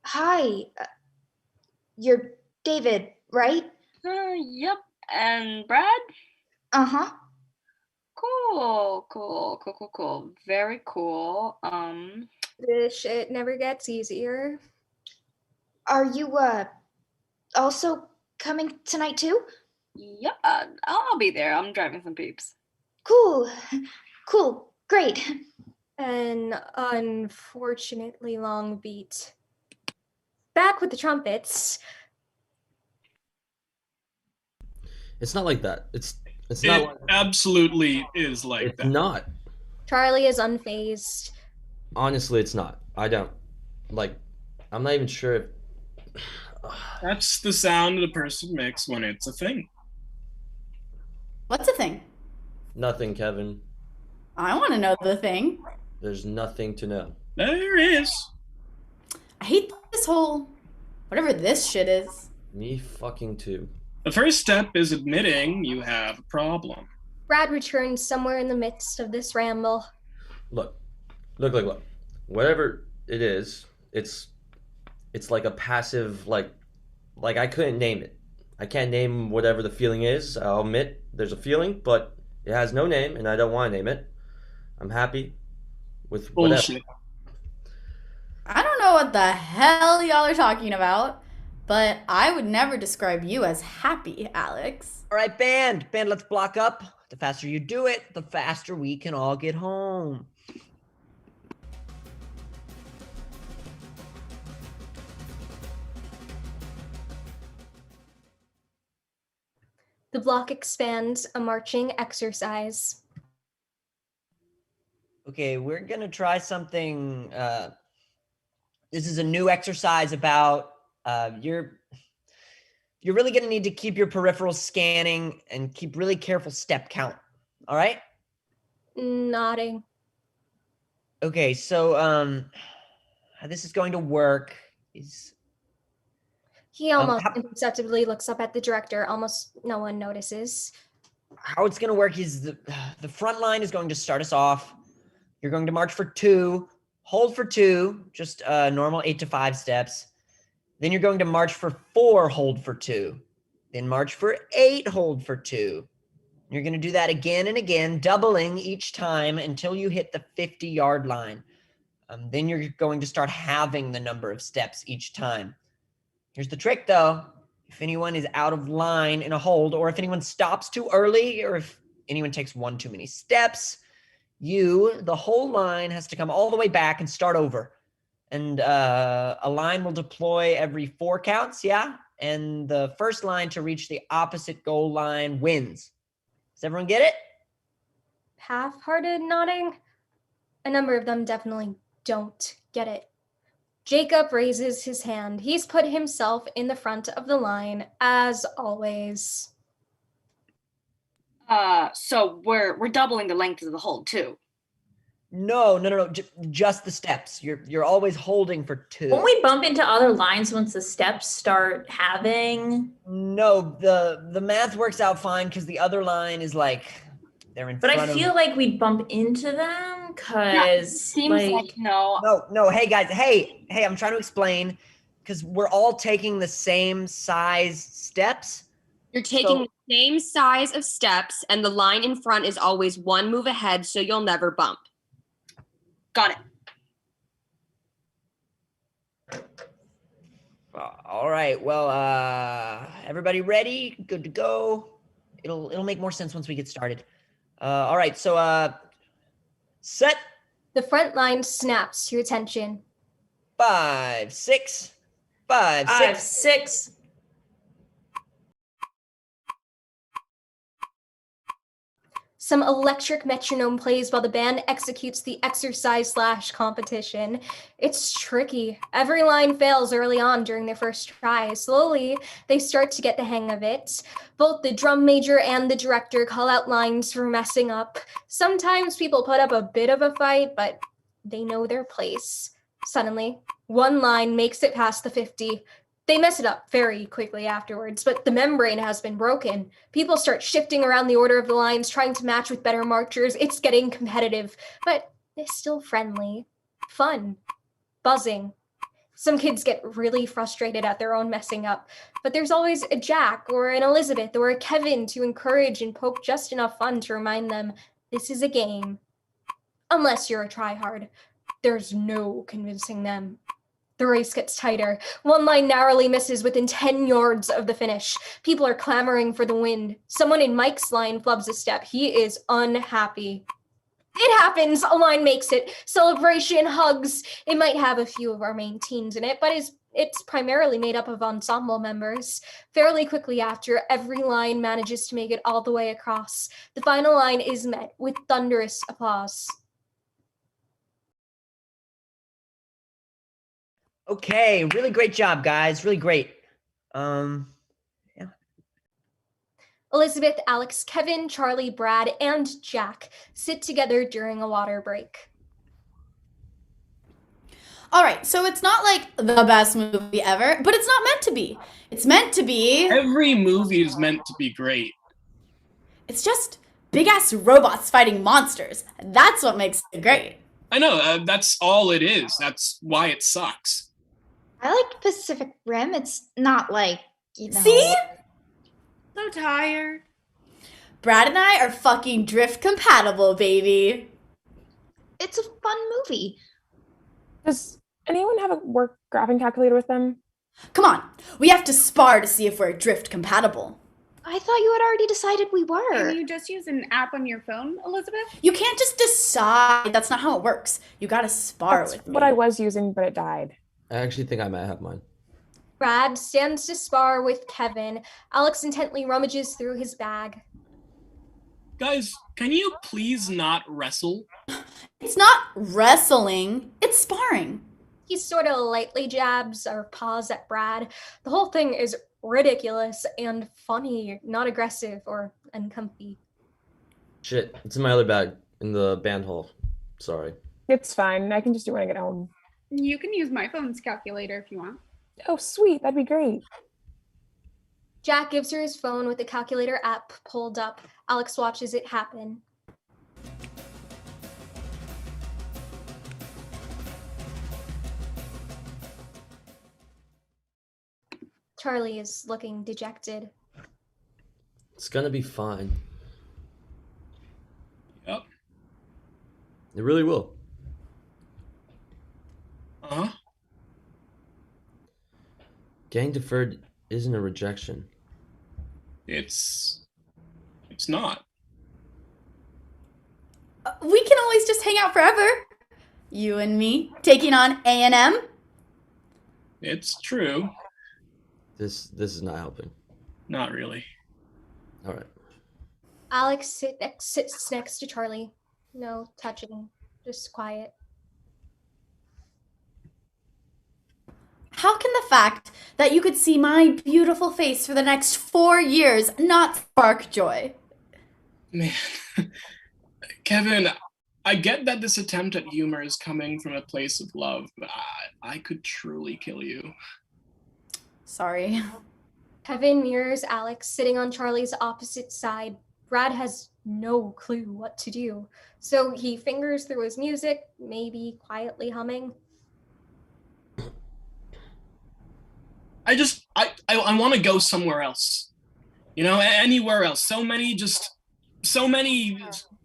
Hi. You're David, right? Yep. And Brad? Uh-huh. Cool. Very cool. This shit never gets easier. Are you, also coming tonight too? Yep, I'll be there. I'm driving some peeps. Cool. Great. An unfortunately long beat. Back with the trumpets. It's not like that. It's It not like absolutely is like it's that. not. Charlie is unfazed. Honestly, it's not. I don't like I'm not even sure if That's the sound the person makes when it's a thing. What's a thing? nothing, Kevin. I want to know the thing. There's nothing to know. There is. I hate this whole whatever this shit is. Me fucking too. The first step is admitting you have a problem. Brad returns somewhere in the midst of this ramble. Look. Whatever it is, it's like a passive like I couldn't name it. I can't name whatever the feeling is. I'll admit there's a feeling, but it has no name and I don't want to name it. I'm happy with whatever. Bullshit. I don't know what the hell y'all are talking about, but I would never describe you as happy, Alex. All right, band, let's block up. The faster you do it, the faster we can all get home. The block expands, a marching exercise. Okay, we're gonna try something. This is a new exercise about you're really gonna need to keep your peripherals scanning and keep really careful step count. All right? Nodding. Okay, so how this is going to work is He almost imperceptibly looks up at the director. Almost no one notices. how it's going to work is the front line is going to start us off. You're going to march for 2, hold for 2, just normal 8 to 5 steps. Then you're going to march for 4, hold for 2. Then march for 8, hold for 2. You're going to do that again and again, doubling each time until you hit the 50-yard line. Then you're going to start halving the number of steps each time. Here's the trick, though. If anyone is out of line in a hold, or if anyone stops too early, or if anyone takes 1 too many steps, the whole line has to come all the way back and start over. And a line will deploy every 4 counts, yeah? And the first line to reach the opposite goal line wins. Does everyone get it? Half-hearted nodding. A number of them definitely don't get it. Jacob raises his hand. He's put himself in the front of the line, as always. So we're doubling the length of the hold too. No. Just the steps. You're always holding for 2. Won't we bump into other lines once the steps start having? No, the math works out fine because the other line is like they're in But front I feel like we'd bump into them because Seems like no. No, hey guys, hey, I'm trying to explain because we're all taking the same size steps. You're taking the same size of steps, and the line in front is always 1 move ahead, so you'll never bump. Got it. All right, well, everybody ready? Good to go. It'll make more sense once we get started. All right, so set. The front line snaps to attention. 5, 6, 5, 6. Some electric metronome plays while the band executes the exercise/competition. It's tricky. Every line fails early on during their first try. Slowly, they start to get the hang of it. Both the drum major and the director call out lines for messing up. Sometimes people put up a bit of a fight, but they know their place. Suddenly, one line makes it past the 50. They mess it up very quickly afterwards, but the membrane has been broken. People start shifting around the order of the lines, trying to match with better marchers. It's getting competitive, but it's still friendly, fun, buzzing. Some kids get really frustrated at their own messing up, but there's always a Jack or an Elizabeth or a Kevin to encourage and poke just enough fun to remind them this is a game. Unless you're a tryhard, there's no convincing them. The race gets tighter. One line narrowly misses within 10 yards of the finish. People are clamoring for the win. Someone in Mike's line flubs a step. He is unhappy. It happens. A line makes it. Celebration, hugs. It might have a few of our main teens in it, but it's primarily made up of ensemble members. Fairly quickly after, every line manages to make it all the way across. The final line is met with thunderous applause. Okay, really great job, guys. Really great. Elizabeth, Alex, Kevin, Charlie, Brad, and Jack sit together during a water break. All right, so it's not like the best movie ever, but it's not meant to be. It's meant to be... Every movie is meant to be great. It's just big-ass robots fighting monsters. That's what makes it great. I know, that's all it is. That's why it sucks. I like Pacific Rim. It's not like, you know. See? So tired. Brad and I are fucking drift compatible, baby. It's a fun movie. Does anyone have a work graphing calculator with them? Come on, we have to spar to see if we're drift compatible. I thought you had already decided we were. Can you just use an app on your phone, Elizabeth? You can't just decide. That's not how it works. You gotta spar That's with me. what I was using, but it died. I actually think I might have mine. Brad stands to spar with Kevin. Alex intently rummages through his bag. Guys, can you please not wrestle? It's not wrestling, it's sparring. He sort of lightly jabs or paws at Brad. The whole thing is ridiculous and funny, not aggressive or uncomfy. Shit, it's in my other bag in the band hall. Sorry. It's fine. I can just do it when I get home. You can use my phone's calculator if you want. Oh, sweet. That'd be great. Jack gives her his phone with the calculator app pulled up. Alex watches it happen. Charlie is looking dejected. It's gonna be fine. Yep. It really will. Uh-huh. Getting deferred isn't a rejection. It's not. We can always just hang out forever. You and me, taking on A&M. It's true. This is not helping. Not really. All right. Alex sits next to Charlie. No touching, just quiet. How can the fact that you could see my beautiful face for the next 4 years not spark joy? Man, Kevin, I get that this attempt at humor is coming from a place of love, but I could truly kill you. Sorry. Kevin mirrors Alex sitting on Charlie's opposite side. Brad has no clue what to do, so he fingers through his music, maybe quietly humming. I want to go somewhere else. You know, anywhere else. So many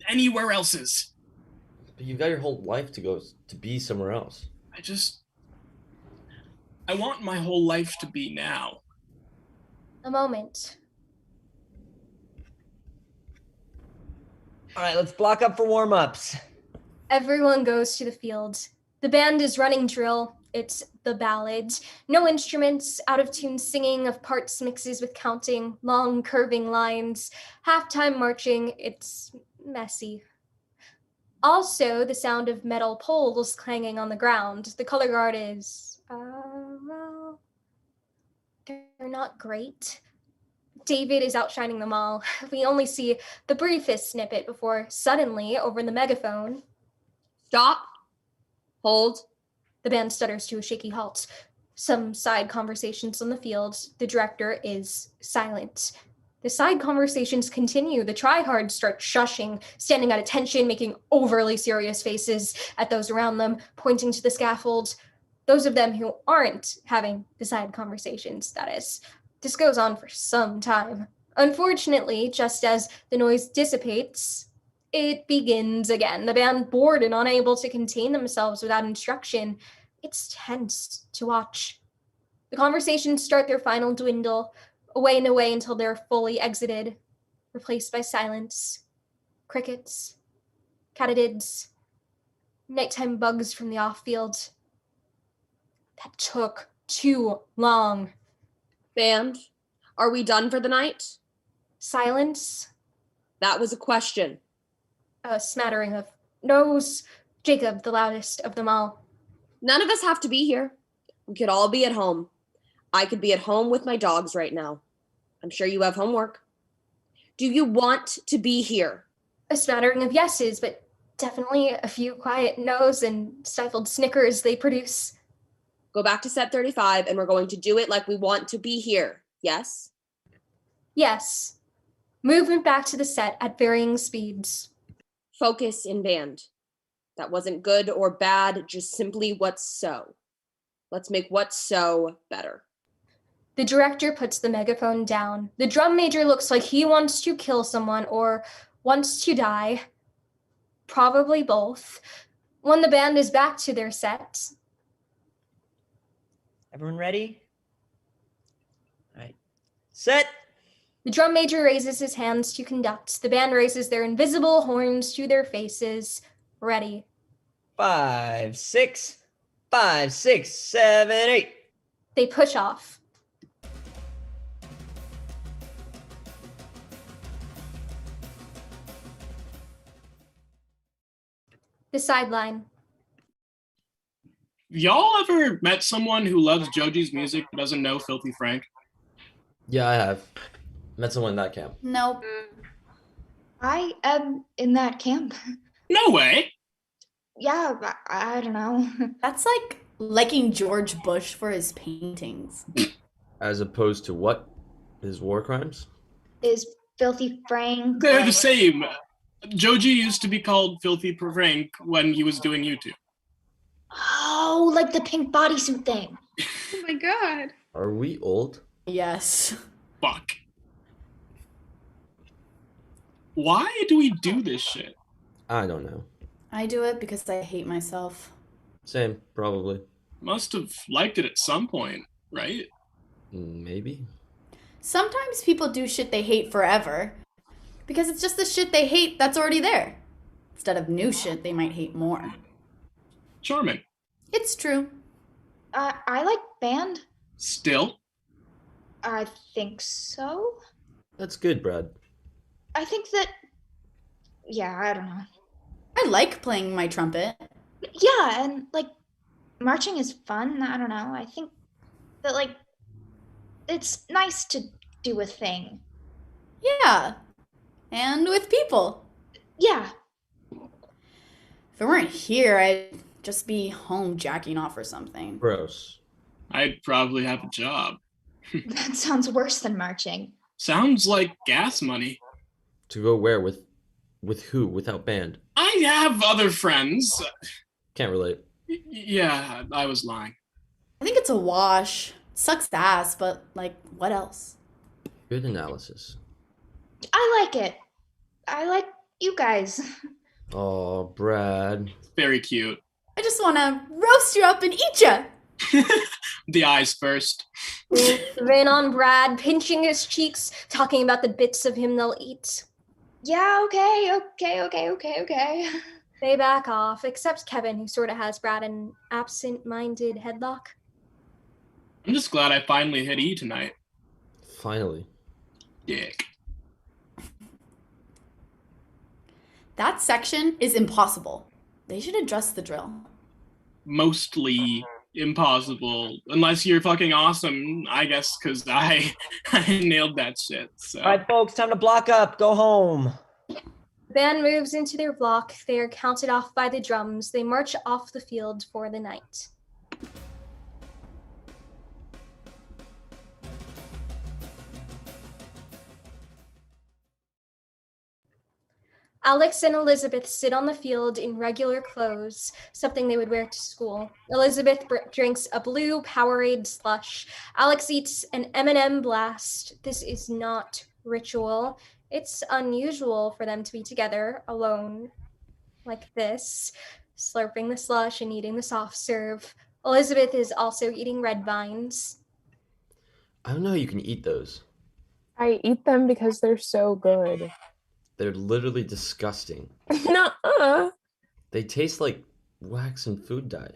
anywhere else's. But you've got your whole life to go to be somewhere else. I want my whole life to be now. A moment. All right, let's block up for warm-ups. Everyone goes to the field. The band is running drill. It's the ballads. No instruments, out-of-tune singing of parts mixes with counting, long curving lines, halftime marching. It's messy. Also, the sound of metal poles clanging on the ground. The color guard is... they're not great. David is outshining them all. We only see the briefest snippet before suddenly, over the megaphone... Stop. Hold. The band stutters to a shaky halt. Some side conversations on the field. The director is silent. The side conversations continue. The tryhards start shushing, standing at attention, making overly serious faces at those around them, pointing to the scaffold. Those of them who aren't having the side conversations, that is. This goes on for some time. Unfortunately, just as the noise dissipates, it begins again. The band, bored and unable to contain themselves without instruction, it's tense to watch. The conversations start their final dwindle, away and away until they're fully exited, replaced by silence, crickets, katydids, nighttime bugs from the off-field. That took too long. Band, are we done for the night? Silence. That was a question. A smattering of no's. Jacob, the loudest of them all. None of us have to be here. We could all be at home. I could be at home with my dogs right now. I'm sure you have homework. Do you want to be here? A smattering of yeses, but definitely a few quiet no's and stifled snickers they produce. Go back to set 35 and we're going to do it like we want to be here. Yes? Yes. Movement back to the set at varying speeds. Focus in band. That wasn't good or bad, just simply what's so. Let's make what's so better. The director puts the megaphone down. The drum major looks like he wants to kill someone or wants to die. Probably both. When the band is back to their set. Everyone ready? All right. Set. The drum major raises his hands to conduct. The band raises their invisible horns to their faces. Ready. 5, 6, 5, 6, 7, 8. They push off. The sideline. Y'all ever met someone who loves Joji's music but doesn't know Filthy Frank? Yeah, I have. Met someone in that camp. Nope. I am in that camp. No way. Yeah, I don't know. That's like liking George Bush for his paintings. As opposed to what? His war crimes? Is Filthy Frank? They're the same. Joji used to be called Filthy Frank when he was doing YouTube. Oh, like the pink bodysuit thing. Oh my god. Are we old? Yes. Fuck. Why do we do this shit? I don't know. I do it because I hate myself. Same, probably. Must have liked it at some point, right? Maybe. Sometimes people do shit they hate forever because it's just the shit they hate that's already there. Instead of new shit they might hate more. Charming. It's true. I like band. Still? I think so. That's good, Brad. I think that, yeah, I don't know. I like playing my trumpet. Yeah, and like marching is fun. I don't know. I think that like it's nice to do a thing. Yeah. And with people. Yeah. If I weren't here, I'd just be home jacking off or something. Gross. I'd probably have a job. That sounds worse than marching. Sounds like gas money. To go where with who? Without band? I have other friends. Can't relate. Yeah, I was lying. I think it's a wash. Sucks ass, but like, what else? Good analysis. I like it. I like you guys. Oh, Brad. Very cute. I just want to roast you up and eat you. The eyes first. Vein on Brad, pinching his cheeks, talking about the bits of him they'll eat. Yeah, okay. They back off, except Kevin, who sort of has Brad in an absent-minded headlock. I'm just glad I finally hit E tonight. Finally. Dick. That section is impossible. They should address the drill. Mostly impossible. Unless you're fucking awesome, I guess, because I nailed that shit. So. All right, folks, time to block up. Go home. The band moves into their block. They are counted off by the drums. They march off the field for the night. Alex and Elizabeth sit on the field in regular clothes, something they would wear to school. Elizabeth drinks a blue Powerade slush. Alex eats an M&M blast. This is not ritual. It's unusual for them to be together, alone, like this, slurping the slush and eating the soft serve. Elizabeth is also eating red vines. I don't know how you can eat those. I eat them because they're so good. They're literally disgusting. Nuh-uh. They taste like wax and food dye.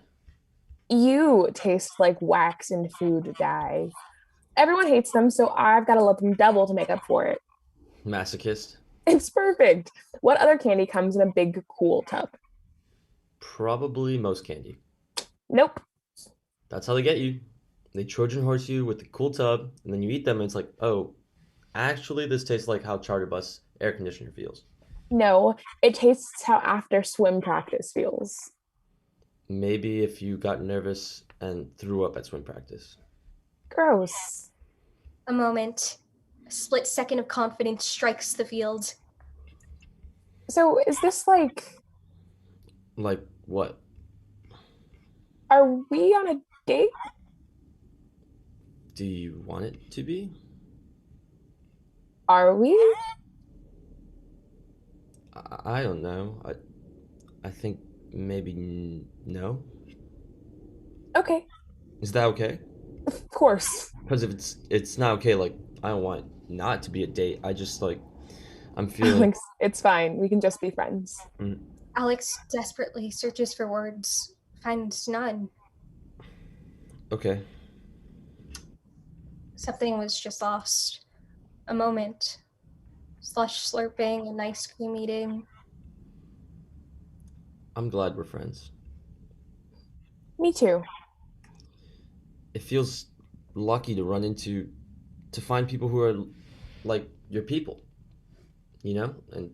You taste like wax and food dye. Everyone hates them, so I've got to let them double to make up for it. Masochist. It's perfect. What other candy comes in a big, cool tub? Probably most candy. Nope. That's how they get you. They Trojan horse you with the cool tub, and then you eat them, and it's like, oh, actually, this tastes like how charter bus air conditioner feels. No, it tastes how after swim practice feels. Maybe if you got nervous and threw up at swim practice. Gross. A moment. A split second of confidence strikes the field. So is this like... Like what? Are we on a date? Do you want it to be? Are we? I don't know. I think maybe no. Okay. Is that okay? Of course. Because if it's not okay, like I don't want it not to be a date. I just like I'm feeling. Alex, it's fine. We can just be friends. Alex desperately searches for words, finds none. Okay. Something was just lost. A moment. Slush slurping and ice cream eating. I'm glad we're friends. Me too. It feels lucky to find people who are like your people, you know? And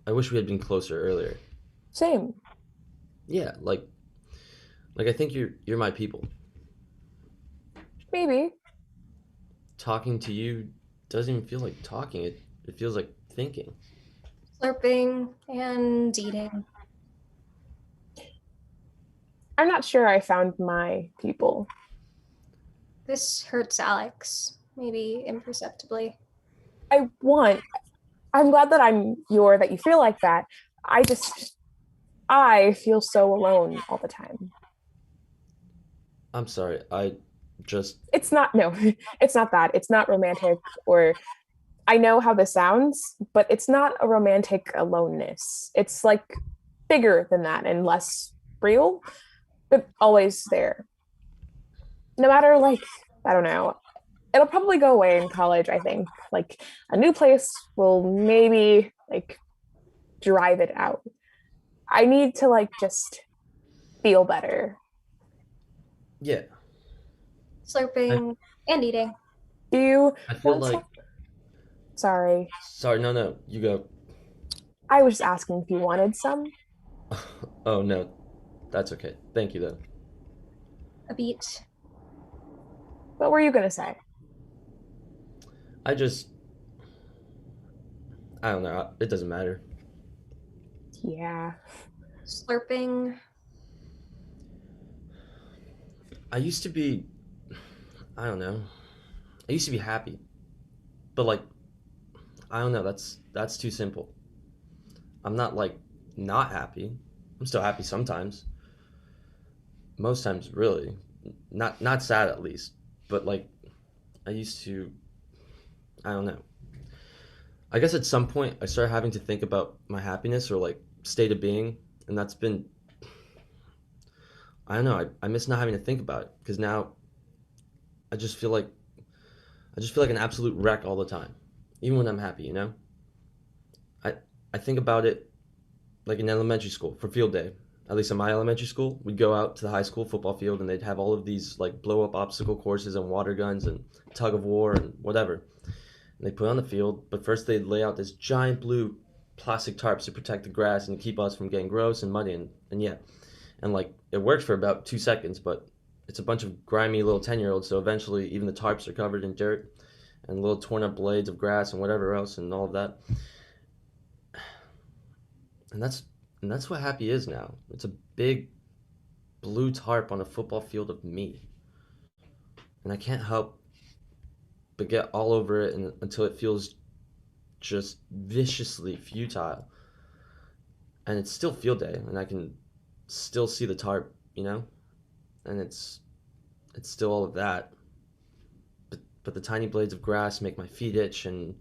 I wish we had been closer earlier. Same. Yeah, like I think you're my people. Maybe. Talking to you doesn't even feel like talking. It feels like thinking. Slurping and eating. I'm not sure I found my people. This hurts Alex, maybe imperceptibly. I'm glad that you feel like that. I feel so alone all the time. I'm sorry. It's not that. It's not romantic, or I know how this sounds, but it's not a romantic aloneness. It's like bigger than that and less real, but always there. No matter, like, I don't know. It'll probably go away in college, I think. Like, a new place will maybe, like, drive it out. I need to, like, just feel better. Yeah. Slurping and eating. Do you I feel like... Sorry. Sorry, no, you go. I was just asking if you wanted some. Oh, no. That's okay. Thank you, though. A beat. What were you going to say? I don't know. It doesn't matter. Yeah. Slurping. I used to be... I don't know. I used to be happy. But, like, I don't know. That's too simple. I'm not, like, not happy. I'm still happy sometimes. Most times, really. Not sad, at least. But, like, I used to... I don't know. I guess at some point, I started having to think about my happiness or, like, state of being. And that's been... I don't know. I miss not having to think about it. Because now, I just feel like an absolute wreck all the time. Even when I'm happy, you know? I think about it like in elementary school for field day. At least in my elementary school, we'd go out to the high school football field and they'd have all of these like blow up obstacle courses and water guns and tug of war and whatever. And they put on the field, but first they'd lay out this giant blue plastic tarps to protect the grass and keep us from getting gross and muddy and yeah. And like it worked for about 2 seconds, but it's a bunch of grimy little 10-year-olds, so eventually even the tarps are covered in dirt and little torn up blades of grass and whatever else and all of that. And that's what happy is now. It's a big blue tarp on a football field of me. And I can't help but get all over it until it feels just viciously futile. And it's still field day, and I can still see the tarp, and it's still all of that. But the tiny blades of grass make my feet itch, and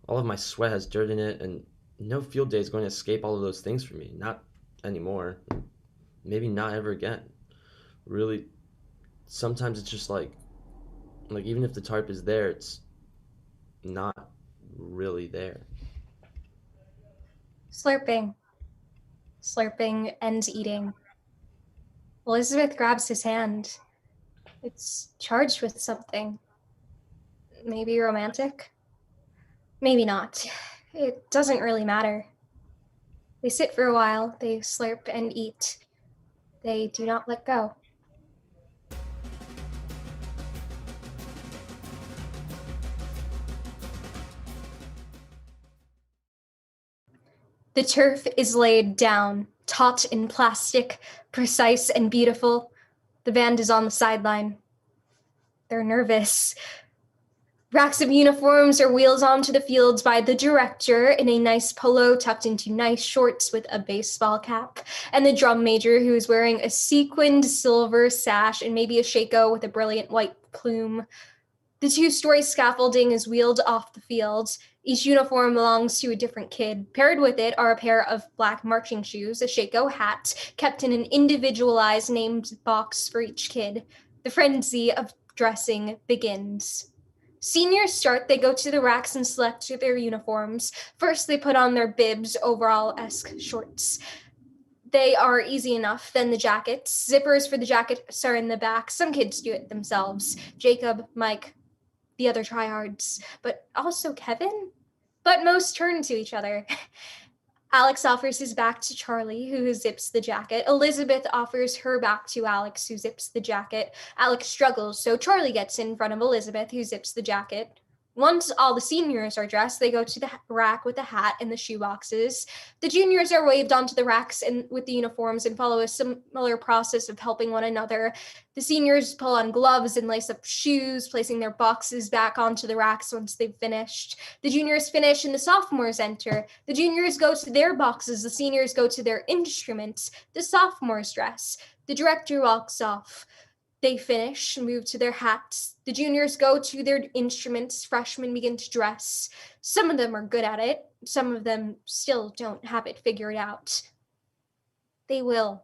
all of my sweat has dirt in it, and no field day is going to escape all of those things from me. Not anymore. Maybe not ever again. Really, sometimes it's just like even if the tarp is there, it's not really there. Slurping and eating. Elizabeth grabs his hand. It's charged with something. Maybe romantic? Maybe not. It doesn't really matter. They sit for a while, they slurp and eat. They do not let go. The turf is laid down, taut in plastic, precise and beautiful. The band is on the sideline. They're nervous. Racks of uniforms are wheeled onto the fields by the director in a nice polo tucked into nice shorts with a baseball cap, and the drum major who is wearing a sequined silver sash and maybe a shako with a brilliant white plume. The two-story scaffolding is wheeled off the field. Each uniform belongs to a different kid. Paired with it are a pair of black marching shoes, a shako hat, kept in an individualized named box for each kid. The frenzy of dressing begins. Seniors start, they go to the racks and select their uniforms. First, they put on their bibs, overall-esque shorts. They are easy enough. Then the jackets. Zippers for the jackets are in the back. Some kids do it themselves. Jacob, Mike, the other tryhards, but also Kevin. But most turn to each other. Alex offers his back to Charlie, who zips the jacket. Elizabeth offers her back to Alex, who zips the jacket. Alex struggles, so Charlie gets in front of Elizabeth, who zips the jacket. Once all the seniors are dressed, they go to the rack with the hat and the shoe boxes. The juniors are waved onto the racks and with the uniforms and follow a similar process of helping one another. The seniors pull on gloves and lace up shoes, placing their boxes back onto the racks once they've finished. The juniors finish and the sophomores enter. The juniors go to their boxes, the seniors go to their instruments. The sophomores dress. The director walks off. They finish, move to their hats. The juniors go to their instruments. Freshmen begin to dress. Some of them are good at it. Some of them still don't have it figured out. They will.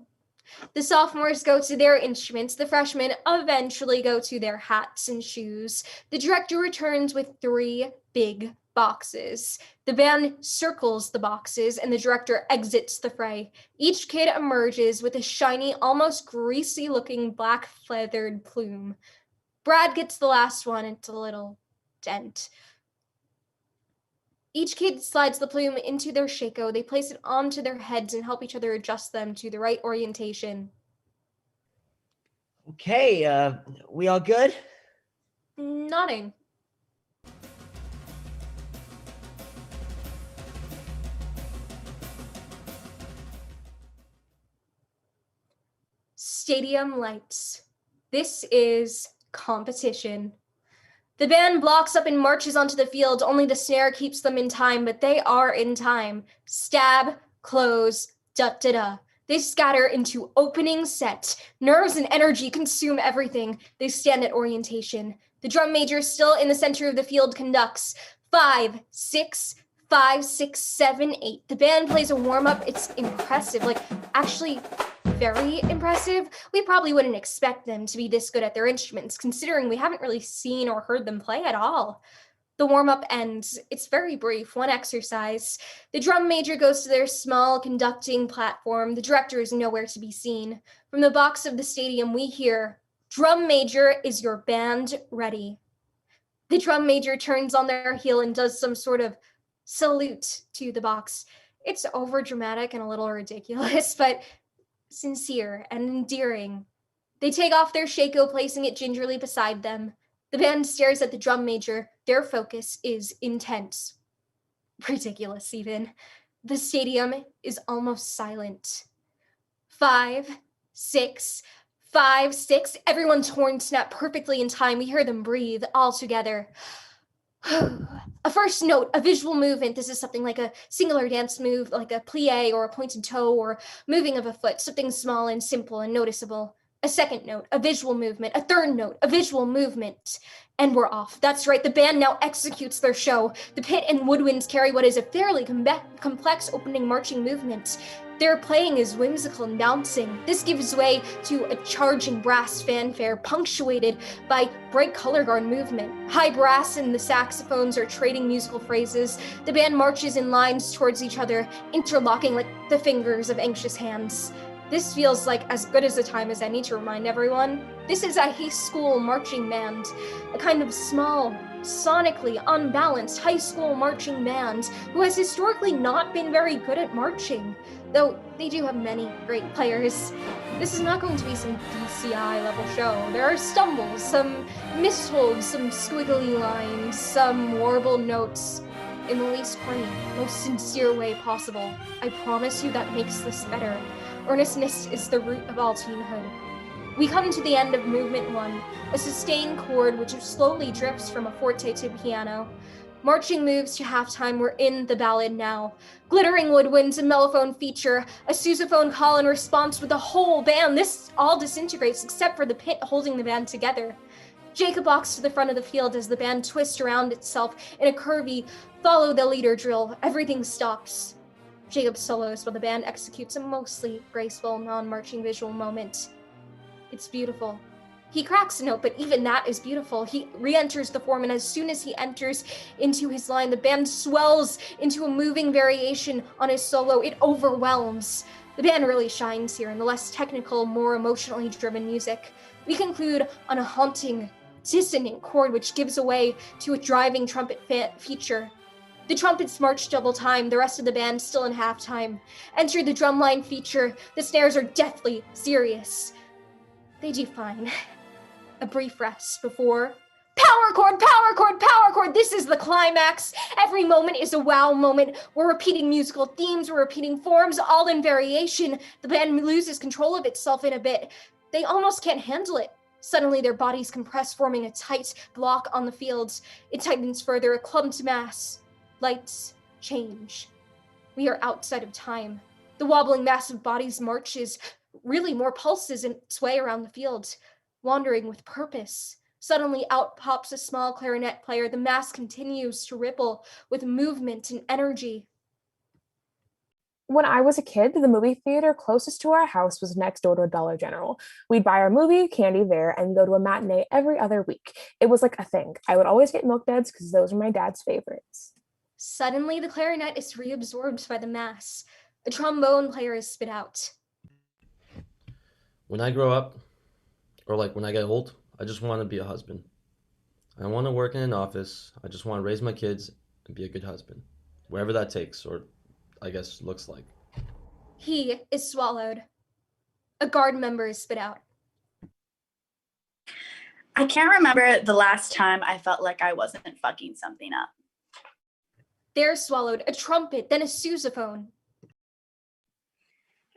The sophomores go to their instruments. The freshmen eventually go to their hats and shoes. The director returns with 3 big boxes. The band circles the boxes and the director exits the fray. Each kid emerges with a shiny, almost greasy-looking black feathered plume. Brad gets the last one. It's a little dent. Each kid slides the plume into their shako. They place it onto their heads and help each other adjust them to the right orientation. Okay, we all good? Nodding. Stadium lights. This is competition. The band blocks up and marches onto the field. Only the snare keeps them in time, but they are in time. Stab, close, da-da-da. They scatter into opening set. Nerves and energy consume everything. They stand at orientation. The drum major, still in the center of the field, conducts 5, 6, 5, 6, 7, 8. The band plays a warm-up. It's impressive, actually very impressive. We probably wouldn't expect them to be this good at their instruments, considering we haven't really seen or heard them play at all. The warm-up ends. It's very brief, one exercise. The drum major goes to their small conducting platform. The director is nowhere to be seen. From the box of the stadium, we hear, "Drum major, is your band ready?" The drum major turns on their heel and does some sort of salute to the box. It's overdramatic and a little ridiculous, but sincere and endearing. They take off their shako, placing it gingerly beside them. The band stares at the drum major. Their focus is intense. Ridiculous, even. The stadium is almost silent. 5, 6, 5, 6. Everyone's horns snap perfectly in time. We hear them breathe all together. A first note, a visual movement. This is something like a singular dance move, like a plie or a pointed toe or moving of a foot, something small and simple and noticeable. A second note, a visual movement. A third note, a visual movement. And we're off. That's right, the band now executes their show. The pit and woodwinds carry what is a fairly complex opening marching movement. Their playing is whimsical and bouncing. This gives way to a charging brass fanfare punctuated by bright color guard movement. High brass and the saxophones are trading musical phrases. The band marches in lines towards each other, interlocking like the fingers of anxious hands. This feels like as good as a time as any to remind everyone. This is a high school marching band, a kind of small, sonically unbalanced high school marching band who has historically not been very good at marching, though they do have many great players. This is not going to be some DCI level show. There are stumbles, some misholds, some squiggly lines, some warbled notes in the least funny, most sincere way possible. I promise you that makes this better. Earnestness is the root of all teenhood. We come to the end of movement 1, a sustained chord which slowly drifts from a forte to piano. Marching moves to halftime, we're in the ballad now. Glittering woodwinds, a mellophone feature, a sousaphone call and response with the whole band. This all disintegrates except for the pit holding the band together. Jacob walks to the front of the field as the band twists around itself in a curvy, follow the leader drill. Everything stops. Jacob solos while the band executes a mostly graceful, non-marching visual moment. It's beautiful. He cracks a note, but even that is beautiful. He re-enters the form, and as soon as he enters into his line, the band swells into a moving variation on his solo. It overwhelms. The band really shines here in the less technical, more emotionally driven music. We conclude on a haunting, dissonant chord which gives away to a driving trumpet feature. The trumpets march double time, the rest of the band still in halftime. Enter the drumline feature. The snares are deathly serious. They do fine. A brief rest before power chord, power chord, power chord. This is the climax. Every moment is a wow moment. We're repeating musical themes, we're repeating forms, all in variation. The band loses control of itself in a bit. They almost can't handle it. Suddenly their bodies compress, forming a tight block on the field. It tightens further, a clumped mass. Lights change. We are outside of time. The wobbling mass of bodies marches, really more pulses in its way around the field, wandering with purpose. Suddenly out pops a small clarinet player. The mass continues to ripple with movement and energy. When I was a kid, the movie theater closest to our house was next door to a Dollar General. We'd buy our movie, candy there, and go to a matinee every other week. It was like a thing. I would always get Milk Duds because those were my dad's favorites. Suddenly, the clarinet is reabsorbed by the mass. A trombone player is spit out. When I grow up, or like when I get old, I just want to be a husband. I don't want to work in an office. I just want to raise my kids and be a good husband. Wherever that takes, or I guess looks like. He is swallowed. A guard member is spit out. I can't remember the last time I felt like I wasn't fucking something up. They're swallowed. A trumpet, then a sousaphone.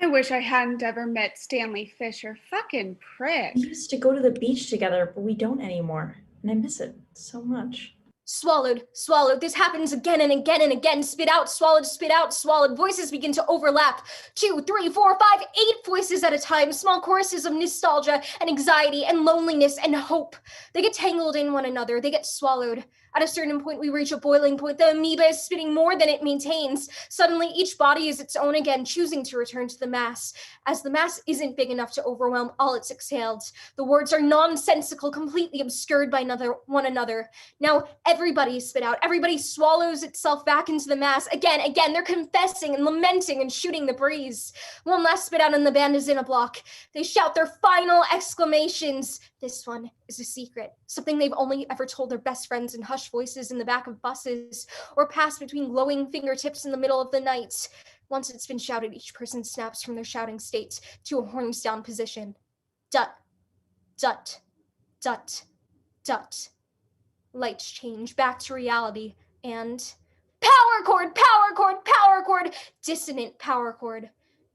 I wish I hadn't ever met Stanley Fisher. Fucking prick. We used to go to the beach together, but we don't anymore. And I miss it so much. Swallowed, swallowed. This happens again and again and again. Spit out, swallowed, swallowed. Voices begin to overlap. 2, 3, 4, 5, 8 voices at a time. Small choruses of nostalgia and anxiety and loneliness and hope. They get tangled in one another. They get swallowed. At a certain point, we reach a boiling point. The amoeba is spitting more than it maintains. Suddenly, each body is its own again, choosing to return to the mass. As the mass isn't big enough to overwhelm all it's exhaled, the words are nonsensical, completely obscured by one another. Now, everybody is spit out. Everybody swallows itself back into the mass. Again, they're confessing and lamenting and shooting the breeze. One last spit out and the band is in a block. They shout their final exclamations. This one is a secret, something they've only ever told their best friends in hushed voices in the back of buses or passed between glowing fingertips in the middle of the night. Once it's been shouted, each person snaps from their shouting state to a horns down position. Dut, dut, dut, dut. Lights change back to reality and Power chord, power chord, power chord, dissonant power chord.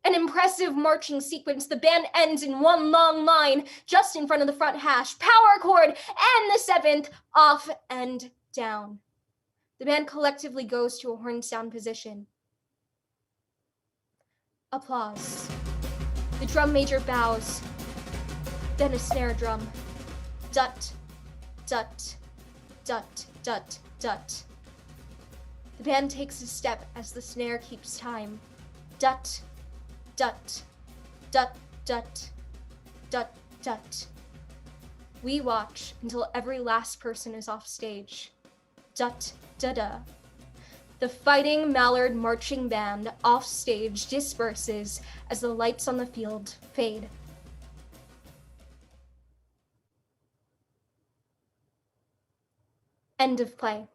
An impressive marching sequence. The band ends in one long line just in front of the front hash. Power chord and the 7th off and down. The band collectively goes to a horn sound position. Applause. The drum major bows. Then a snare drum. Dut, dut, dut, dut, dut. The band takes a step as the snare keeps time. Dut, dut, dut, dut, dut, dut. We watch until every last person is off stage. Dut, da-da. The Fighting Mallard Marching Band off stage disperses as the lights on the field fade. End of play.